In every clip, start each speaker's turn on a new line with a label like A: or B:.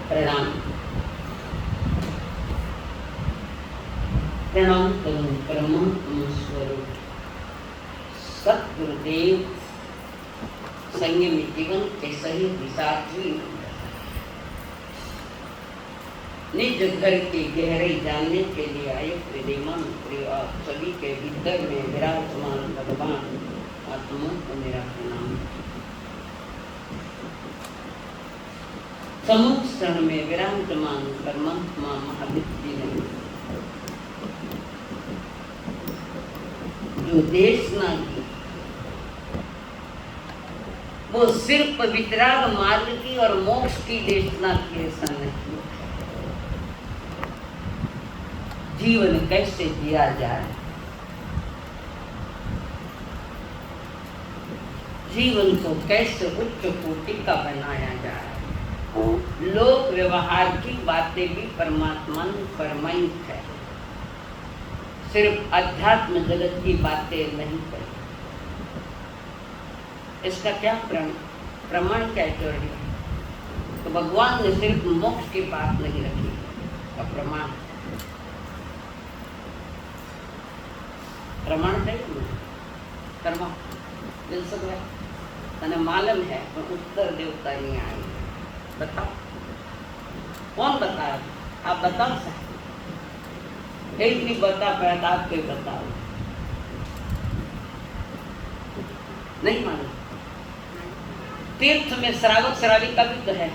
A: प्रणाम प्रणाम करूं परमात्मा स्वरूप सतगुरुदेव संयमी जीवन के सही विसारवी निज घर की गहराई जानने के लिए आए विद्यमान आप सभी के भीतर में विराजमान भगवान आत्मा को मेरा प्रणाम। समुख क्षण में विराजमान परमात्मा महावीर जी ने जो देशना की वो सिर्फ वितराग मार्ग की और मोक्ष की देशना की ऐसा नहीं। जीवन कैसे जिया जाए, जीवन को कैसे उच्च कोटि का बनाया जाए। लोक व्यवहार की बातें भी परमात्मा ने फरमाई है, सिर्फ अध्यात्म जगत की बातें नहीं करी। इसका क्या प्रमाण क्या है? तो भगवान ने सिर्फ मोक्ष की बात नहीं रखी का प्रमाण चाहिए कर्मा दिल सब है तने मालूम है, पर उत्तर देवता नहीं आए। बताओ कौन बताया? आप बताओ सर, एक नहीं बता पाया तो आप कोई बताओ। नहीं मालूम। तीर्थ में श्रावक श्राविका भी तो है,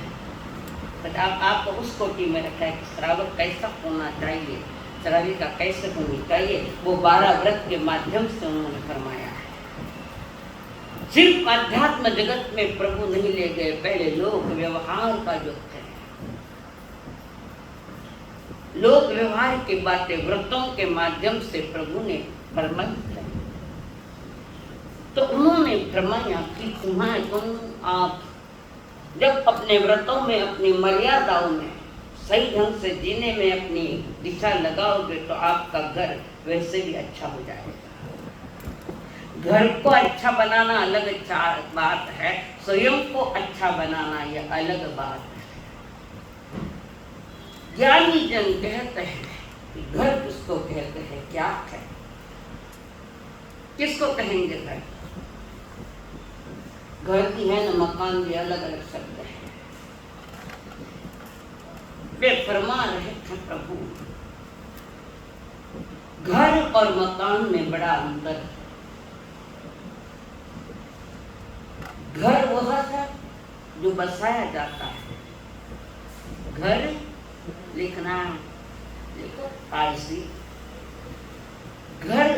A: आप तो उस कोटि में रखा है कि श्रावक कैसा होना चाहिए, श्राविका कैसे होनी चाहिए, वो 12 व्रत के माध्यम से उन्होंने फरमाया है। सिर्फ अध्यात्म जगत में प्रभु नहीं ले गए, पहले लोक व्यवहार का जो है, लोक व्यवहार की बातें व्रतों के माध्यम से प्रभु ने फरमाई है। तो उन्होंने फरमाया कि तुम आप जब अपने व्रतों में अपनी मर्यादाओं में सही ढंग से जीने में अपनी दिशा लगाओगे तो आपका घर वैसे भी अच्छा हो जाएगा। घर को अच्छा बनाना अलग अच्छा बात है, स्वयं को अच्छा बनाना यह अलग बात है। ज्ञानी जन कहते हैं कि घर किसको कहते हैं, क्या है, किसको कहेंगे घर? घर की है न मकान भी अलग अलग शब्द है। वे फरमा रहे थे प्रभु, घर और मकान में बड़ा अंतर है। घर वह है जो बसाया जाता है। घर लिखना लिखो फारसी, घर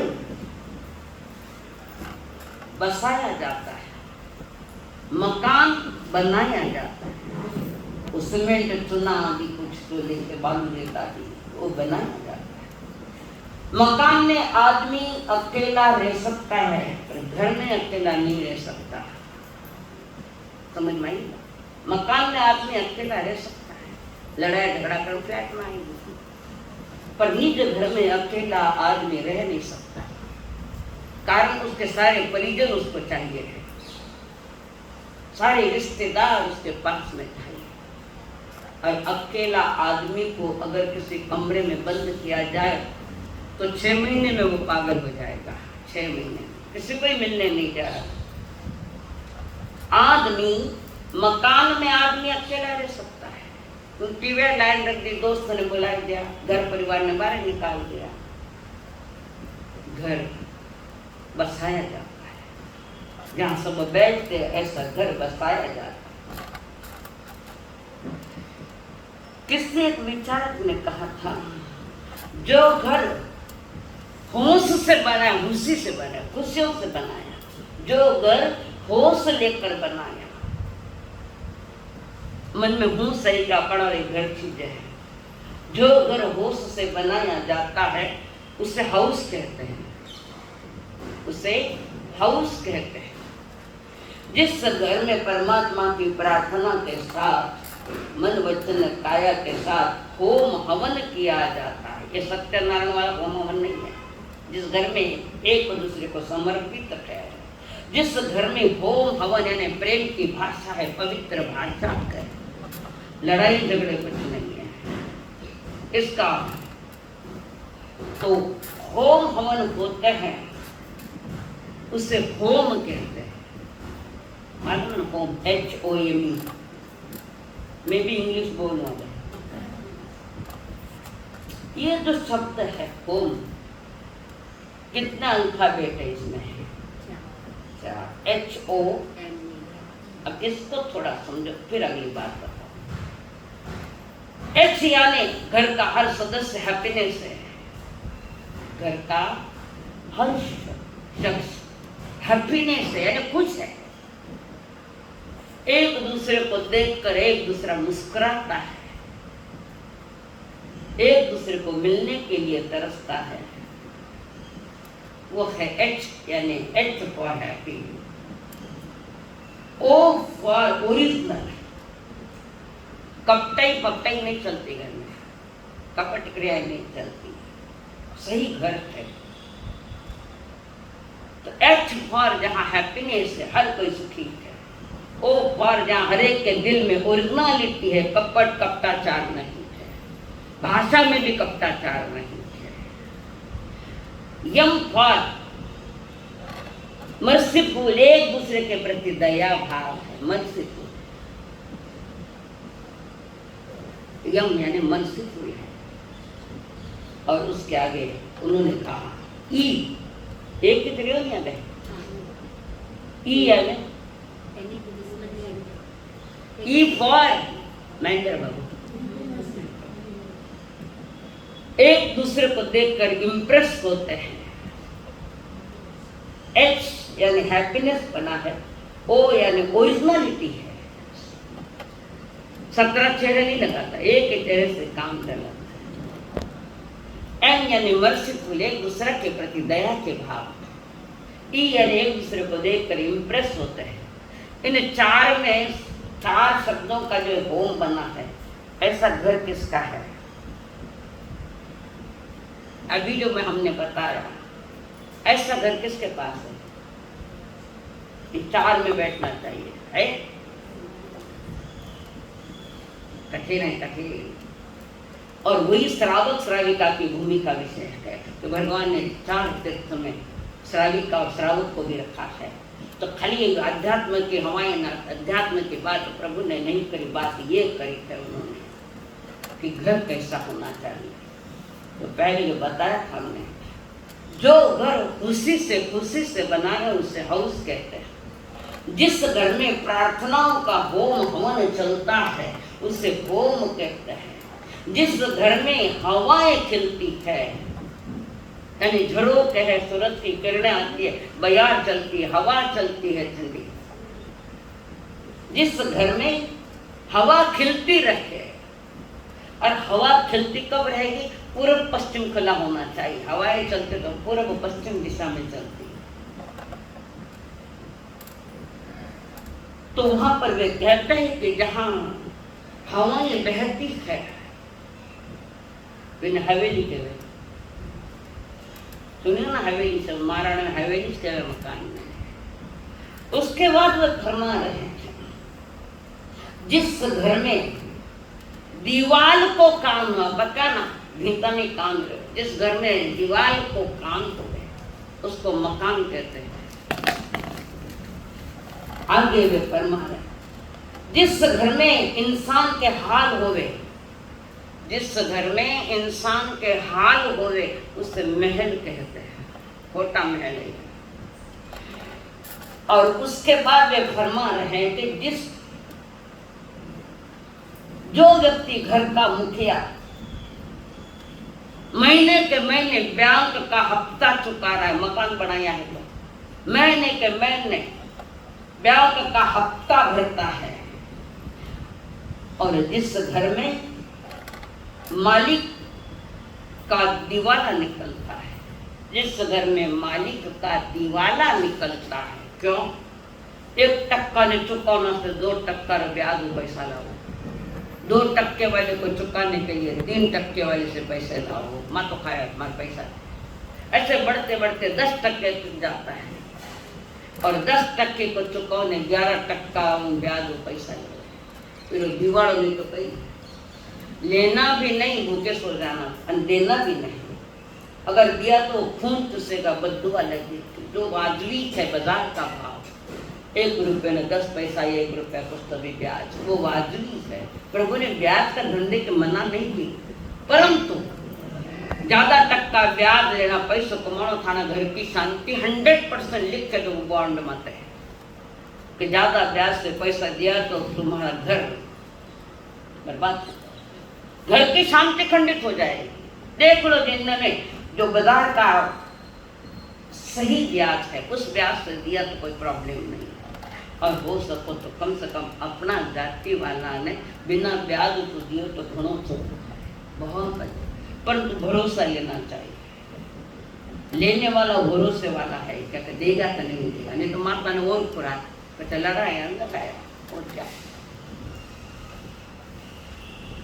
A: बसाया जाता है, मकान बनाया जाता है। उसमें चुना आदि कुछ तो लेके बालू लेता ही वो बनाया जाता है। मकान में आदमी अकेला रह सकता है, पर घर में अकेला नहीं रह सकता। समझ में आई? मकान में आदमी अकेला रह सकता है, लड़ाई झगड़ा कर फ्लैट में आएगी, पर निज घर में अकेला आदमी रह नहीं सकता। कारण उसके सारे परिजन उसको चाहिए है, सारे रिश्तेदार उसके पास में चाहिए। और अकेला आदमी को अगर किसी कमरे में बंद किया जाए तो 6 महीने में वो पागल हो जाएगा। 6 महीने किसी को ही मिलने नहीं जा रहा। आदमी मकान में आदमी अकेला रह सकता है, तो टीवी लाइन रख दी, दोस्त ने बुला दिया, घर परिवार ने बाहर निकाल दिया। घर बसाया जाता है, जहाँ सब बैठते ऐसा घर बसाया जाता है। किसी एक विचारक ने कहा था, जो घर होश से बना, खुशी से बना, खुशियों से बनाया, जो घर होश लेकर बनाया, मन में हूँ सही का पड़ा एक घर चीज है। जो घर होश से बनाया जाता है उसे हाउस कहते हैं, उसे हाउस कहते हैं। जिस घर में परमात्मा की प्रार्थना के साथ मन वचन काया के साथ होम हवन किया जाता है, ये सत्यनारायण वाला होम हवन नहीं है। जिस घर में एक दूसरे को समर्पित है, जिस घर में होम हवन यानी प्रेम की भाषा है, पवित्र भाषा है, लड़ाई झगड़े कुछ नहीं है इसका। तो होम हवन होते हैं, उसे होम कहते हैं। मालूम ना होम, HOME, मैं भी इंग्लिश बोलूंगा। ये जो शब्द है होम, कितना अल्फाबेट है इसमें? HOME। अब इसको थोड़ा समझो, फिर अगली बात बताओ। H यानी घर का हर सदस्य हैप्पीनेस है। घर का हर शख्स हैप्पीनेस है, यानी खुश है। एक दूसरे को देखकर एक दूसरा मुस्कुराता है, एक दूसरे को मिलने के लिए तरसता है। वो है H, यानी H for happy. O for original. कपटाई पकटाई नहीं चलती घर में, कपट क्रिया नहीं चलती, सही घर है। तो H फॉर जहाँ हैप्पीनेस है, हर कोई सुखी है। O फॉर जहाँ हर एक के दिल में ओरिजिनलिटी है, कपट कपटाचार नहीं है, भाषा में भी कपटाचार नहीं है। M फॉर मर्सीफुल, एक दूसरे के प्रति दया भाव है, मर्सीफुल। यम यानी मर्सीफुल है। और उसके आगे उन्होंने कहा ई, एक की तरह नहीं आ गए, ई यानी ई फॉर महेंद्र बाबू, एक दूसरे को देखकर इम्प्रेस होते हैं। H यानी हैप्पीनेस बना है, O यानी ओरिजिनलिटी है। 17 चेहरे नहीं लगाता, एक ही चेहरे से काम चलाता है। M यानी मर्सीफुल, एक दूसरे के प्रति दया के भाव। E यानी एक दूसरे को देखकर इम्प्रेस होते हैं। इन चार में, चार शब्दों का जो होम बना है, ऐसा घर किसका है? अभी जो मैं हमने बताया, ऐसा घर किसके पास है? इन चार में बैठना चाहिए, है? कठिन है, कठिन। और वही श्रावक श्राविका की भूमिका विशेष है। तो भगवान ने 4 तीर्थ में श्राविका और श्रावक को भी रखा है। तो खाली अध्यात्म की हवाएं ना, अध्यात्म की बात प्रभु ने नहीं करी, बात ये करी है उन्होंने कि घर कैसा होना चाहिए। तो पहले जो बताया था हमने, जो घर खुशी से बना है उसे हाउस कहते हैं। जिस घर में प्रार्थनाओं का होम हवन चलता है उसे होम कहते हैं। जिस घर में हवाएं खिलती है, यानी झरोखे है, सूरज की किरणें आती है, बयार चलती है, हवा चलती है ठंडी, जिस घर में हवा खिलती रहे। और हवा खिलती कब रहेगी? पूर्व पश्चिम खुला होना चाहिए। हवाएं चलते तो पूर्व पश्चिम दिशा में चलती। तो वहां पर वे कहते हैं कि जहां हवाएं बहती है, हवेली के वे सुनिए ना, हवेली से महाराणा में हवेली के मकान में। उसके बाद वे फरमा रहे हैं, जिस घर में दीवाल को काम हुआ, बताना भीता नहीं काम रहे, जिस घर में दीवाल को काम हो गए उसको मकान कहते हैं। आगे वे फरमा रहे, जिस घर में इंसान के हाल होवे, जिस घर में इंसान के हाल होवे उसे महल कहते हैं, छोटा महल है। और उसके बाद वे फरमा रहे हैं कि जो व्यक्ति घर का मुखिया महीने के महीने बैंक का हफ्ता चुका रहा है, मकान बनाया है तो महीने के महीने बैंक का हफ्ता भरता है, और जिस घर में मालिक का दिवाला निकलता है, जिस घर में मालिक का दिवाला निकलता है, क्यों? 1 टक्का ने चुकाना से 2 टक्का ब्याज पैसा लाओ, 2 टक्के वाले को चुकाने के लिए 3 टक्के वाले से पैसे लाओ, माँ तो खाया तुम्हारा पैसा। ऐसे बढ़ते बढ़ते 10 टक्के चुक जाता है, और 10 टक्के को चुकाने 11 टक्का ब्याज पैसा ले। फिर दिवाड़ो नहीं तो कही लेना भी नहीं, भूखे सो जाना, और देना भी नहीं। अगर दिया तो खून चुसेगा, बद्दुआ लगेगी। जो वाजबी है बाजार का भाव, 1 रुपये न 10 पैसा या 1 रुपया कुछ तो भी ब्याज, वो वाजबी है। प्रभु ने ब्याज का धंधे के मना नहीं की, परंतु ज्यादा टक्का ब्याज लेना, पैसों कमाना थाना घर की शांति 100% लिख के दो बॉन्ड मत है कि ज्यादा ब्याज से पैसा दिया तो तुम्हारा घर बर्बाद, घर की शांति खंडित हो जाएगी। देख लो जिन्होंने जो बाजार का सही ब्याज है उस ब्याज से दिया तो कोई प्रॉब्लम नहीं, और हो सको तो कम से कम अपना जाति वाला ने बिना ब्याज को दियो तो घणो तो बहुत अच्छा, परंतु भरोसा लेना चाहिए। लेने वाला भरोसे वाला है, क्या देगा तो नहीं देगा, नहीं तो माता ने और खुराक तो लड़ाया लगाया और क्या।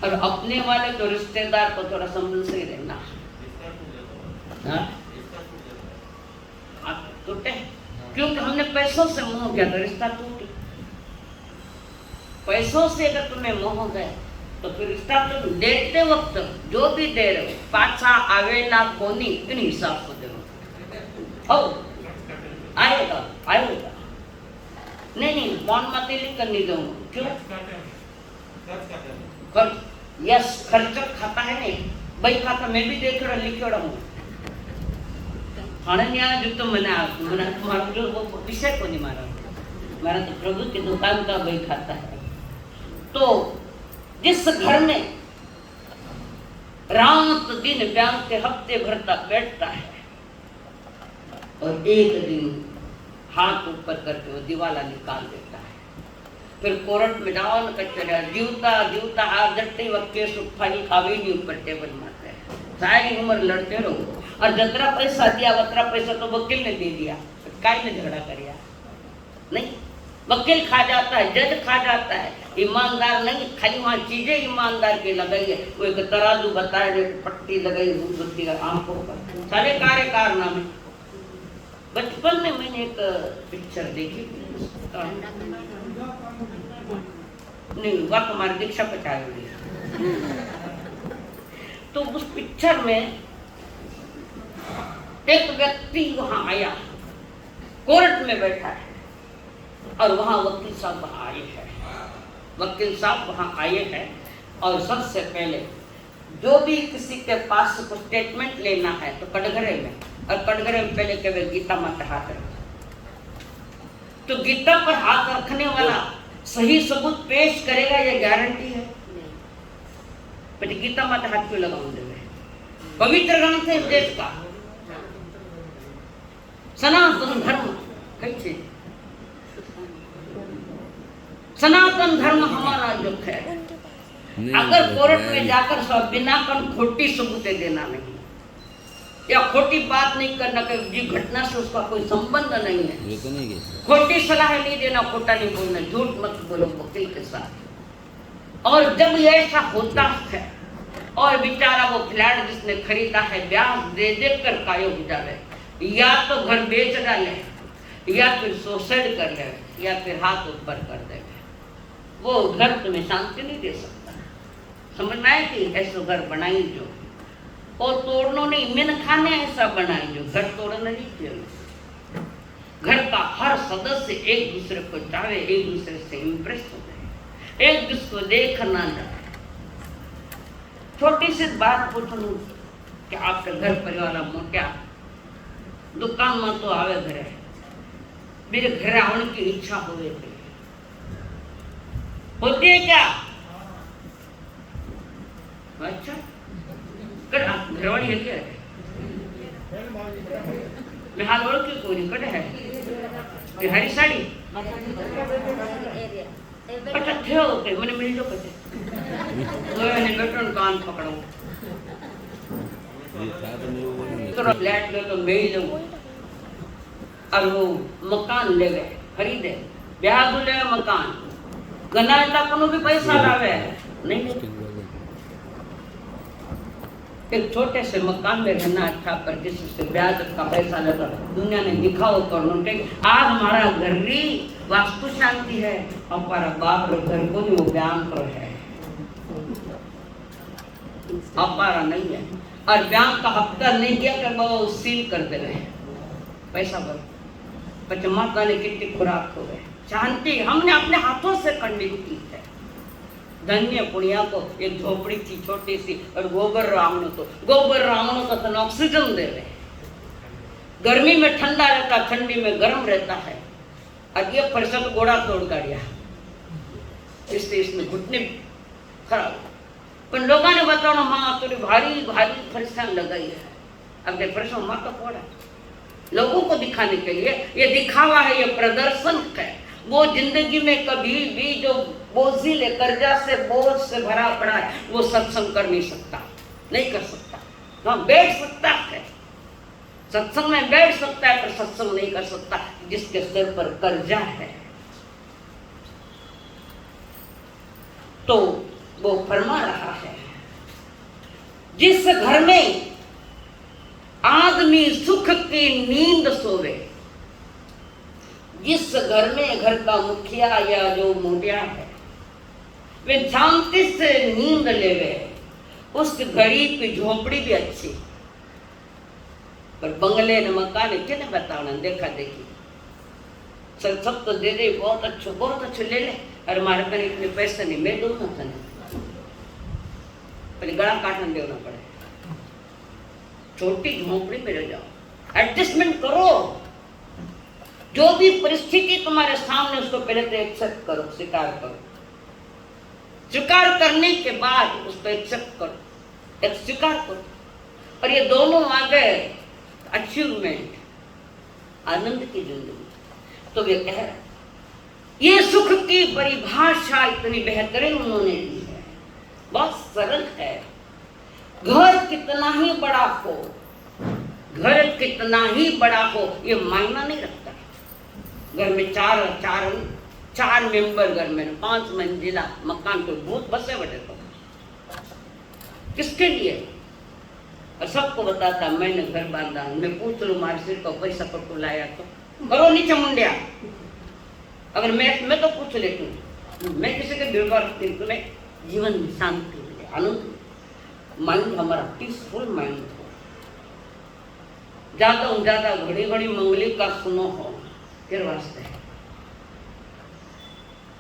A: और अपने वाले तो रिश्तेदार को थोड़ा संभल से ही रहना, टूटे क्योंकि हमने पैसों से मोह किया तो रिश्ता टूटे। पैसों से अगर तुम्हें मोह गए तो फिर रिश्ता तो देते वक्त जो भी दे रहे हो पाछा आवेला कोनी इन हिसाब से दे हो आएगा आएगा। नहीं बॉन्ड मत लिख कर नहीं दूंगा, क्यों खर्च, यस खर्च खाता है नहीं भाई खाता, मैं भी देख रहा लिख रहा हूँ जो तो मना तुम्हारा जो वो विषय को नहीं मारा तो प्रभु की दुकान का भाई खाता है। तो जिस घर में रात दिन बैंक के हफ्ते भर तक बैठता है और एक दिन हाथ ऊपर करके वो दिवाला निकाल देता है, फिर कोर्ट में जाओ न कचरा जीवता जीवता हाथ जटते वक्त केस फाइल खावे नहीं ऊपर टेबल मारते हैं, सारी उम्र लड़ते रहो। और जतरा पैसा दिया वतरा पैसा तो वकील ने दे दिया, काय ने झगड़ा करिया नहीं, वकील खा जाता है, जज खा जाता है, ईमानदार नहीं। खाली वहाँ चीजें ईमानदार की लगाई है, वो एक तराजू बताए पट्टी लगाई धूपबत्ती का आंखों पर, सारे कार्य कारनामे। बचपन में मैंने एक पिक्चर देखी नहीं वह तुम्हारी दीक्षा पचाई हुई, तो उस पिक्चर में एक व्यक्ति वहां आया, कोर्ट में बैठा है और वहां वकील साहब आए हैं, वकील साहब वहां आए हैं और सबसे पहले जो भी किसी के पास कुछ स्टेटमेंट लेना है तो कटघरे में, और कटघरे में पहले केवल गीता माता हाथ रखा, तो गीता पर हाथ रखने वाला सही सबूत पेश करेगा ये गारंटी है। पर गीता माता हाथ क्यों लगाऊंगे, पवित्र ग्रंथ है देश का, सनातन धर्म कैसे, सनातन धर्म हमारा जो है, अगर कोर्ट में जाकर सब बिना खोटी सबूतें देना नहीं या खोटी बात नहीं करना, कि घटना से उसका कोई संबंध नहीं है, खोटी सलाह नहीं देना, खोटा नहीं बोलना, झूठ मत बोलो वकील के साथ। और जब ऐसा होता है और बेचारा वो फ्लैट जिसने खरीदा है ब्याज दे दे कर कायो हो जावे, या तो घर बेच डाले या फिर सुसाइड कर ले या फिर हाथ ऊपर कर दे, वो घर तुम्हें शांति नहीं दे सकता। समझना है कि ऐसा घर बनाई जो, और तोड़ना नहीं, मिन खाने ऐसा बनाई जो, घर तोड़ना नहीं चाहिए। घर का हर सदस्य एक दूसरे को चाहे, एक दूसरे से इम्प्रेस हो जाए, एक दूसरे को देखना जाए। छोटी सी बात पूछूं कि आपके घर परिवार मोटा दुकान में तो आवे घरे, मेरे घर आने की इच्छा होती है क्या? अच्छा कर घरवाली है क्या? मैं हाल बोल के कोई कट है ये हरी साड़ी अच्छा थे ओके मैंने मिल जो कटे तो मैंने बेटन कान पकड़ो तो फ्लैट ले तो मिल लो और वो मकान ले गए खरीदे ब्याह ले मकान गना को भी पैसा लावे नहीं एक छोटे से मकान में रहना अच्छा, पर जिससे ब्याज का पैसा लगा दुनिया ने दिखाओ कर लूटे। आज हमारा घर भी वास्तु शांति है, हमारा बाप रो घर को वो बैंक रो है, हमारा नहीं है। और बैंक का हफ्ता नहीं दिया कर वो सील कर दे रहे हैं, पैसा भर पचमाता ने कितनी खुराक हो गए। शांति हमने अपने हाथों से खंडित की है। धन्य पुण्या को एक झोपड़ी थी छोटी सी, और गोबर रावण को तो ऑक्सीजन दे रहे। गर्मी में ठंडा रहता, ठंडी में गर्म रहता है। और ये फरसत गोड़ा तोड़ का दिया, इसलिए इसने घुटने खराब। पर लोगों ने बताओ हाँ थोड़ी भारी भारी फरसान लगाई है, अब फरसों माँ तो फोड़ा लोगों को दिखाने के लिए। ये दिखावा है, ये प्रदर्शन है। वो जिंदगी में कभी भी जो बोझिल कर्जा से बोझ से भरा पड़ा है, वो सत्संग कर नहीं सकता, नहीं कर सकता। वहाँ बैठ सकता है, सत्संग में बैठ सकता है, पर सत्संग नहीं कर सकता जिसके सिर पर कर्जा है। तो वो फरमा रहा है, जिस घर में आदमी सुख की नींद सोवे, जिस घर में घर का मुखिया या जो मुखिया है वे शांति से नींद लेवे, उस गरीब की झोपड़ी भी अच्छी। पर बंगले न मकान किने बताना, देखा देखी सब तो दे दे, बहुत अच्छे ले ले। और हमारे पास इतने पैसे नहीं, मैं दूंगा तने, पहले गला काटन देना पड़े। छोटी झोपड़ी में रह जाओ, एडजस्टमेंट करो। जो भी परिस्थिति तुम्हारे सामने उसको पहले तो एक्सेप्ट करो, स्वीकार करो। स्वीकार करने के बाद उसको एक्सेप्ट करो, एक स्वीकार करो। और ये दोनों आ गए अचीवमेंट, आनंद की जिंदगी। तो वे कह रहे ये सुख की परिभाषा इतनी बेहतरीन उन्होंने दी है, बहुत सरल है। घर कितना ही बड़ा हो, घर कितना ही बड़ा हो, ये मायना नहीं रखता। घर में चार मेंबर, घर में 5 मंजिला मकान तो बहुत बसे बटे तो किसके लिए? और सबको बताता मैंने घर बांधा। मैं पूछ लूँ मारे सिर को पैसा पट्टू लाया तो करो नीचे मुंडिया। अगर मैं तो पूछ लेती हूँ, मैं किसी के दिल पर रखती हूँ, मैं जीवन में शांति मिले, आनंद, माइंड हमारा पीसफुल माइंड हो। ज्यादा घड़ी घड़ी मंगली का सुनो हो, फिर वास्ते है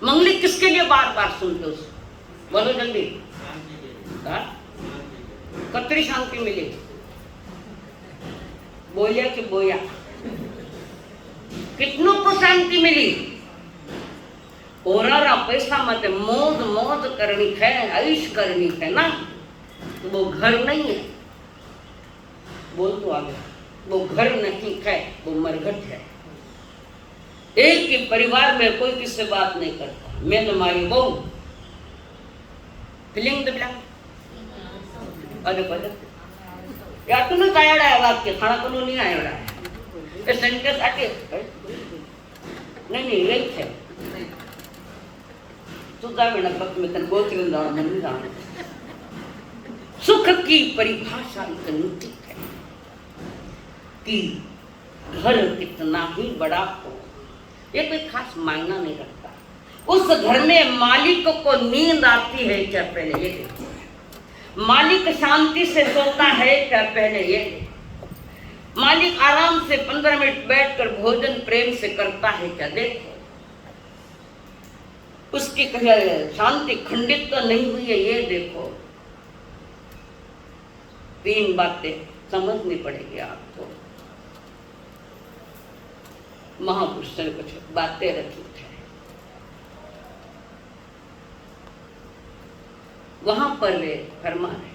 A: मंगली किसके लिए बार बार सुनते हो? बोलो जल्दी, कतरी शांति मिली? बोलिया कि बोया, कितनों को शांति मिली? ओरा पैसा मत मौज करनी है, ऐश करनी है ना, तो वो घर नहीं है। बोल तो आगे, वो घर नहीं है, वो मरघट है। एक ही परिवार में कोई किससे बात नहीं करता। मैं तुम्हारी बहू फीलिंग तो अरे यार तूने काय है वाक्य खाना तो नहीं आया है सेंटेंस आके नहीं यही है तू जावे ना पक्ष में तन गोत्र दार मन नहीं जाने। सुख की परिभाषा इतनी ठीक है कि घर कितना ही बड़ा हो, ये कोई खास मायना नहीं रखता। उस घर में मालिक को नींद आती है क्या? पहले ये देखो। मालिक शांति से सोता है क्या? पहले ये देखो। मालिक आराम से 15 मिनट बैठकर भोजन प्रेम से करता है क्या? देखो। उसकी शांति खंडित तो नहीं हुई है, ये देखो। 3 बातें समझनी पड़ेगी आपको। महापुरुष ने कुछ बातें रखी है, वहां पर वे फरमा रहे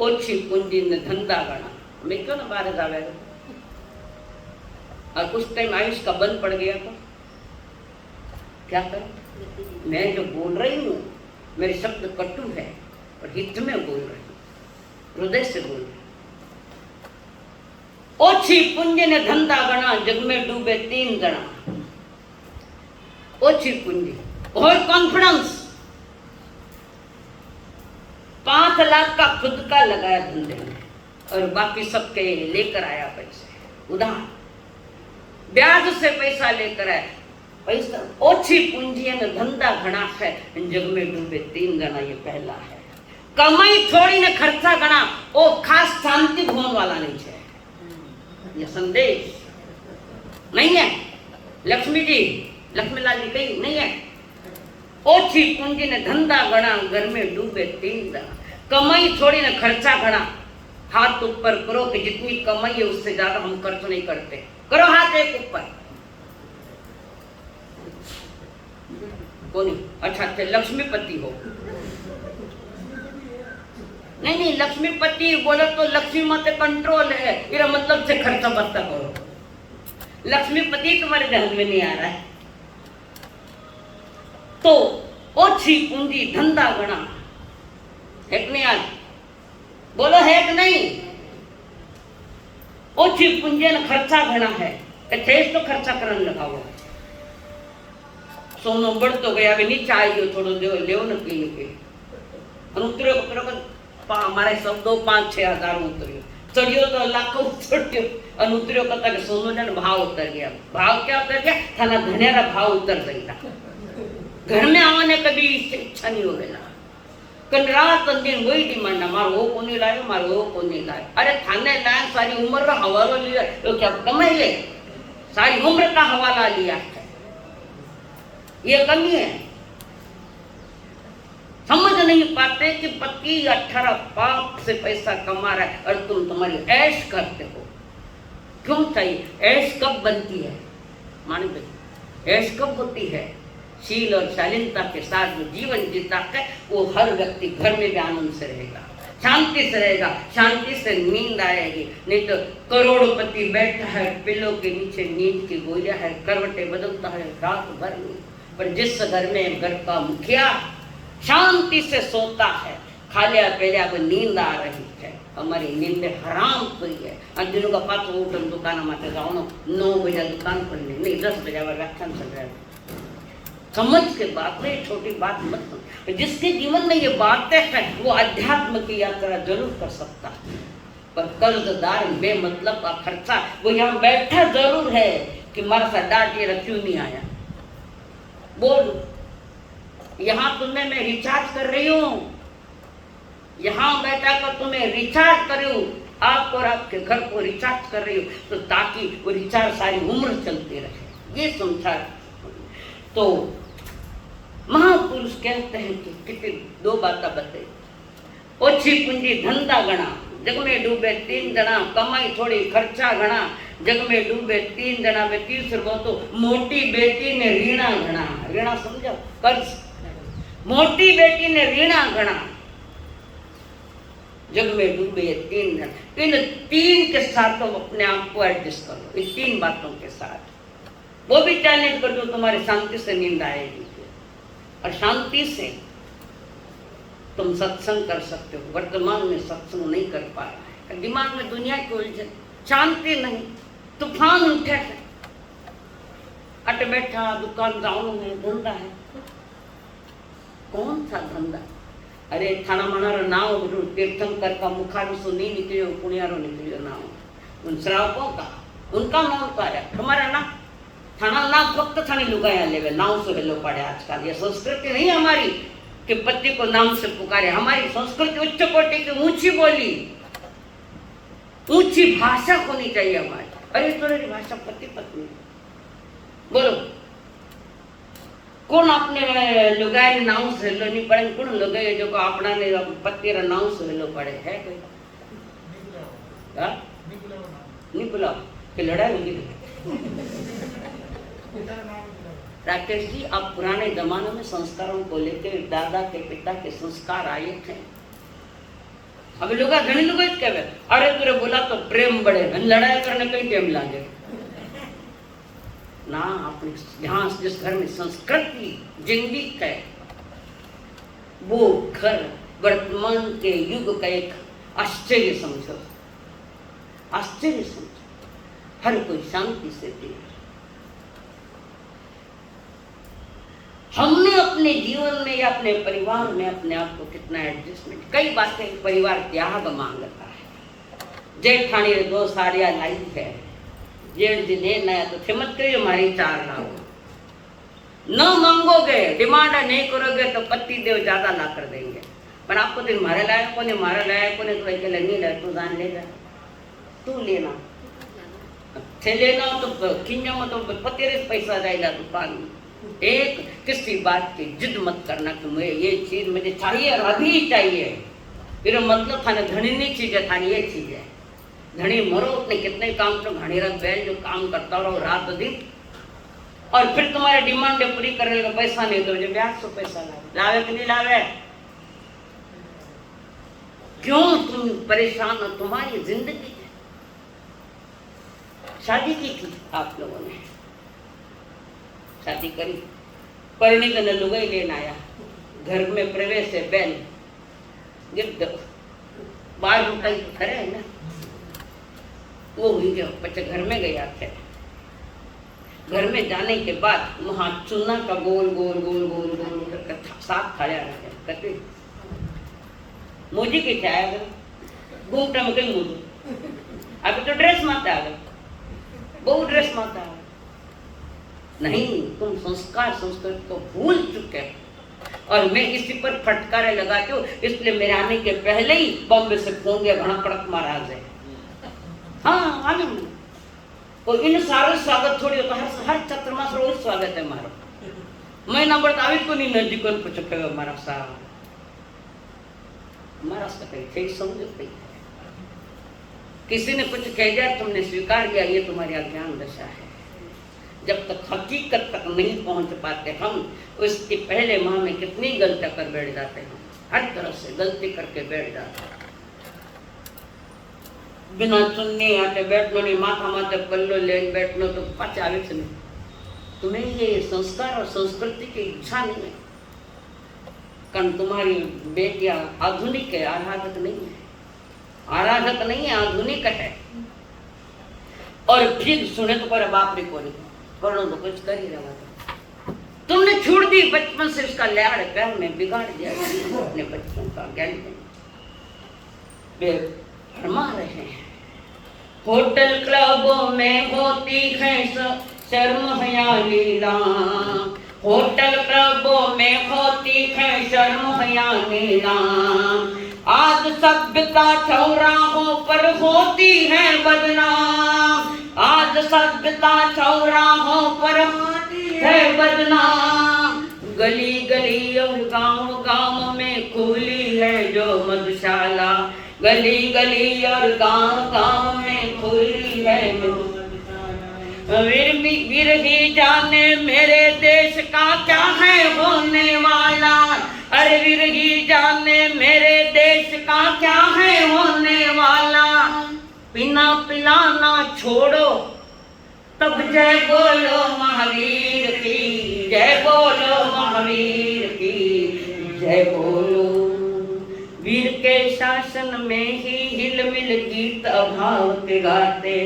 A: ओछी पूंजी ने धंधा गणा। मैं क्यों ना बाहर जावेगा? और कुछ टाइम आयुष का बंद पड़ गया तो क्या करूं? मैं जो बोल रही हूँ मेरे शब्द कटु है और हित में बोल रही हूँ, हृदय से बोल रही हूँ। ओछी पूंजी ने धंधा गणा, जग में डूबे 3 जना। ओछी पूंजी और कॉन्फिडेंस, 5 लाख का खुद का लगाया धंधे में, और बाकी सबके लेकर आया पैसे उधार, ब्याज से पैसा लेकर आया पैसा। ओछी पूंजी ने धंधा घना है, जग में डूबे 3 जना, ये पहला है। कमाई थोड़ी ने खर्चा घना, ओ खास शांति भवन वाला नहीं है। ये संदेश नहीं है। लक्ष्मी जी, लक्ष्मीलाल जी कही नहीं है। ओछी पूंजी ने धंधा घना, घर में डूबे 3 जना। कमाई थोड़ी ने खर्चा घना, हाथ ऊपर करो कि जितनी कमाई है उससे ज्यादा हम खर्च नहीं करते। करो हाथ एक ऊपर। कौन? अच्छा थे लक्ष्मीपति हो? नहीं, लक्ष्मीपति बोलो तो लक्ष्मी माते कंट्रोल है, मेरा मतलब से खर्चा बर्ता करो। लक्ष्मीपति तुम्हारे ध्यान में नहीं आ रहा है। तो ओछी पूंजी धंधा घना, एक नहीं आज बोलो है कि नहीं? ओछी पूंजी ने खर्चा घना है, ठेस तो खर्चा करने लगा हुआ। सोनो बढ़ तो गया, अभी नीचे आई हो थोड़ो ले न पी के उतरो हमारे सब 2-5-6 हजार उतरियो, चढ़ियो तो लाखों चढ़ियो और उतरियो कहता कि सोनो ने भाव उतर गया। भाव क्या उतर गया? थाना धनेरा भाव उतर गया। घर में आने कभी इच्छा नहीं हो गया। कल रात दिन वही डिमांड, मारो वो को नहीं लायो, मारो वो को नहीं लायो। अरे थाने लाया, सारी उम्र का हवाला लिया तो क्या कमाई है? सारी उम्र का हवाला लिया है, ये कमी है। समझ नहीं पाते कि पति 18 पाप से पैसा कमा रहा है और तुम तुम्हारी ऐश करते हो। क्यों चाहिए? ऐश कब बनती है मानी भाई? ऐश कब होती है? शील और शालीनता के साथ जो जीवन जीता है वो हर व्यक्ति घर में भी आनंद से रहेगा, शांति से रहेगा, शांति से नींद आएगी। नहीं तो करोड़पति बैठा है पिलो के नीचे, नींद की गोलियां है, करवटे बदलता है रात भर में। पर जिस घर में घर का मुखिया शांति से सोता है, खालिया पहले अब नींद आ रही है, हमारी नींद हराम हुई है। अंजनों का पास उठन दुकान माते जाओ 9 बजे दुकान पर नहीं 10 बजे व्याख्यान चल रहा है। समझ के बात में छोटी बात मत समझ। जिसके जीवन में ये बातें हैं वो अध्यात्म की यात्रा जरूर कर सकता है। पर कर्जदार बेमतलब का खर्चा, वो यहाँ बैठा जरूर है कि मारा सा डांट ये क्यों नहीं आया। बोल, यहाँ तुम्हें मैं रिचार्ज कर रही हूँ, यहाँ बैठा कर तुम्हें रिचार्ज कर रही हूँ, आपको और आपके घर को रिचार्ज कर रही हूँ, तो ताकि वो रिचार्ज सारी उम्र चलती रहे। ये समझा। तो महापुरुष कहते हैं कि कितनी 2 बातें बताई। ओछी पूंजी धंधा घना, जग में डूबे 3 जना। कमाई थोड़ी खर्चा घना, जग में डूबे 3 जना। वे तीसर तो मोटी बेटी ने रीणा घना। रीणा समझो, कर्ज। मोटी बेटी ने रीणा घना, जग में डूबे 3 जना। इन 3 के साथ तुम अपने आप को एडजस्ट करो, इन 3 बातों के साथ वो भी चैलेंज कर दो, तुम्हारी शांति से नींद आएगी और शांति से तुम सत्संग कर सकते हो। वर्तमान में सत्संग नहीं कर पा रहा है, दिमाग में दुनिया की उलझन, शांति नहीं, तूफान उठे है, अट बैठा दुकान जाऊं है, धंधा है। कौन सा धंधा? अरे थाना मनारो नाव तीर्थंकर का मुखारू सो नहीं निकलियो, पुण्यारो निकलियो नाव। उन श्रावकों का उनका नाम तो आया, हमारा नाम थाना नाम फक्त थानी लुगाया लेवे, नाव से हेलो पड़े। आजकल ये संस्कृति नहीं हमारी कि पति को नाम से पुकारे। हमारी संस्कृति उच्च कोटि की ऊंची बोली, ऊंची भाषा होनी चाहिए हमारी। अरे तुम्हारी भाषा पति पत्नी बोलो। कौन अपने लुगाई नाव से हेलो नहीं पड़े? कौन लुगाई जो को अपना ने पति रा नाव से हेलो पड़े है? कोई नहीं बुलाओ कि लड़ाई होगी। राकेश जी, आप पुराने जमाने में संस्कारों को लेकर दादा के पिता के संस्कार आए थे। अभी लोग घनी लोग कहे अरे तुरे बोला तो प्रेम बढ़े, लड़ाई करने कहीं टाइम लागे ना। अपने यहाँ जिस घर में संस्कृति जिंदगी है वो घर वर्तमान के युग का एक आश्चर्य समझो, आश्चर्य समझो। हर कोई शांति से दे। हमने अपने जीवन में या अपने परिवार में अपने आप को कितना एडजस्टमेंट, कई बातें परिवार त्याग मांगता है। जेठाणी रे 2 साड़ियां लाई है, जेठ जी लेना है तो हिम्मत करियो मारी 4 लाओ। न मांगोगे, डिमांड नहीं करोगे तो पति देव ज्यादा ला कर देंगे। पर आपको दिन मारे लायक को नहीं, मारे लायक को नहीं, तो एक नहीं लाए तू जान लेगा, तू लेना थे लेना तो किन्या में तो पतेरे पैसा जाएगा दुकान में। एक किसी बात की जिद मत करना कि मुझे ये चीज मुझे चाहिए और अभी ही चाहिए, फिर मतलब थाने धनी नहीं चीज है, थाने ये चीज है। धनी मरो अपने कितने काम तो घनी रख बैल जो काम करता रहो रात दिन, और फिर तुम्हारे डिमांड पूरी करने का पैसा नहीं तो मुझे ब्याज से पैसा लावे कि नहीं लावे? क्यों तुम परेशान हो? तुम्हारी जिंदगी है। शादी की थी आप लोगों ने, शादी करी, परिणी का लुगाई लेना आया, घर में प्रवेश है, बैल गिफ्ट 12 रुपए खरे है ना, वो हुई गया। बच्चे घर में गया थे, घर में जाने के बाद वहां चूना का गोल गोल गोल गोल गोल साथ खाया कहते मोजी के चाय घूमटा में कहीं मोजी अभी तो ड्रेस माता आ गए, बहु ड्रेस माता है नहीं, तुम संस्कार संस्कृति को भूल चुके और मैं इसी पर फटकारे लगाती हूँ। इसलिए मेरे आने के पहले ही बॉम्बे से फोन गया, घना कड़क महाराज है। हाँ आनंद और इन सारे स्वागत थोड़ी होता है, हर चतुर्मास रोज स्वागत है मारो। महीना बढ़ता आवित को नहीं नजदीक को पूछ के हमारा साहब हमारा सही समझ नहीं। किसी ने कुछ कह दिया तुमने स्वीकार किया, ये तुम्हारी अज्ञान दशा है। जब तक हकीकत तक नहीं पहुंच पाते हम, उसके पहले माह में कितनी गलतियां कर बैठ जाते हैं, हर तरह से गलती करके बैठ जाते हैं। बिना चुन्नी आते बैठनो नहीं, माथा माथे पल्लो ले बैठनो तो पाचा आवे से नहीं। तुम्हें ये संस्कार और संस्कृति की इच्छा नहीं है, कारण तुम्हारी बेटियां आधुनिक है, आराधक नहीं है, आराधक नहीं है, आधुनिक है। और फिर सुने तो पर बाप रे को करो तो कुछ कर ही रहा। तुमने छोड़ दी बचपन से, उसका लाड़ प्यार में बिगाड़ दिया अपने बच्चों का ज्ञान फरमा रहे हैं। होटल क्लबों में होती है शर्म हया लीला, होटल क्लबों में होती है शर्म हया लीला। आज सभ्यता चौराहों पर होती है बदनाम, आज सभ्यता चौराहों पर होती है बदनाम। गली गली और गांव गांव में खुली है जो मधुशाला, गली गली और गांव गांव में खुली है मधुशाला। वीर ही जाने मेरे देश का क्या है होने वाला, अरे वीर ही जाने मेरे देश का क्या है होने वाला। पीना पिलाना छोड़ो तब जय बोलो महावीर की, जय बोलो महावीर की जय बोलो। वीर के शासन में ही हिल मिल गीत अभाव के गाते,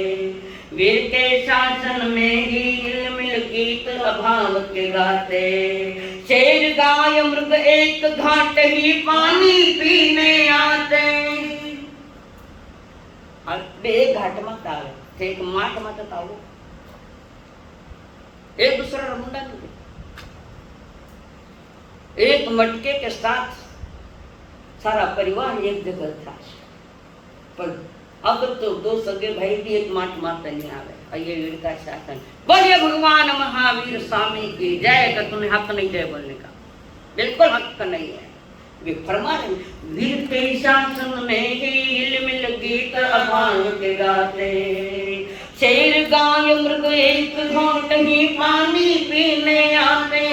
A: वीर के शासन में ही हिल मिल गीत अभाव के गाते। शेर गाय मृग एक घाट ही पानी पीने आते, एक घाट मत आवे, एक माट मत आओ, एक दूसरा मुंडा नहीं, एक मटके के साथ सारा परिवार एक जगह था। पर अब तो 2 सगे भाई भी एक माट मारते नहीं आवे। ये वीर का शासन, बोलिए भगवान महावीर स्वामी की जय। का तुम्हें हक नहीं जय बोलने का, बिल्कुल हक नहीं है। वे फरमा रहे वीर के शासन में ही हिल मिल गीत अभाव के गाते। शेर गाय मृग एक घोट ही पानी पीने आते,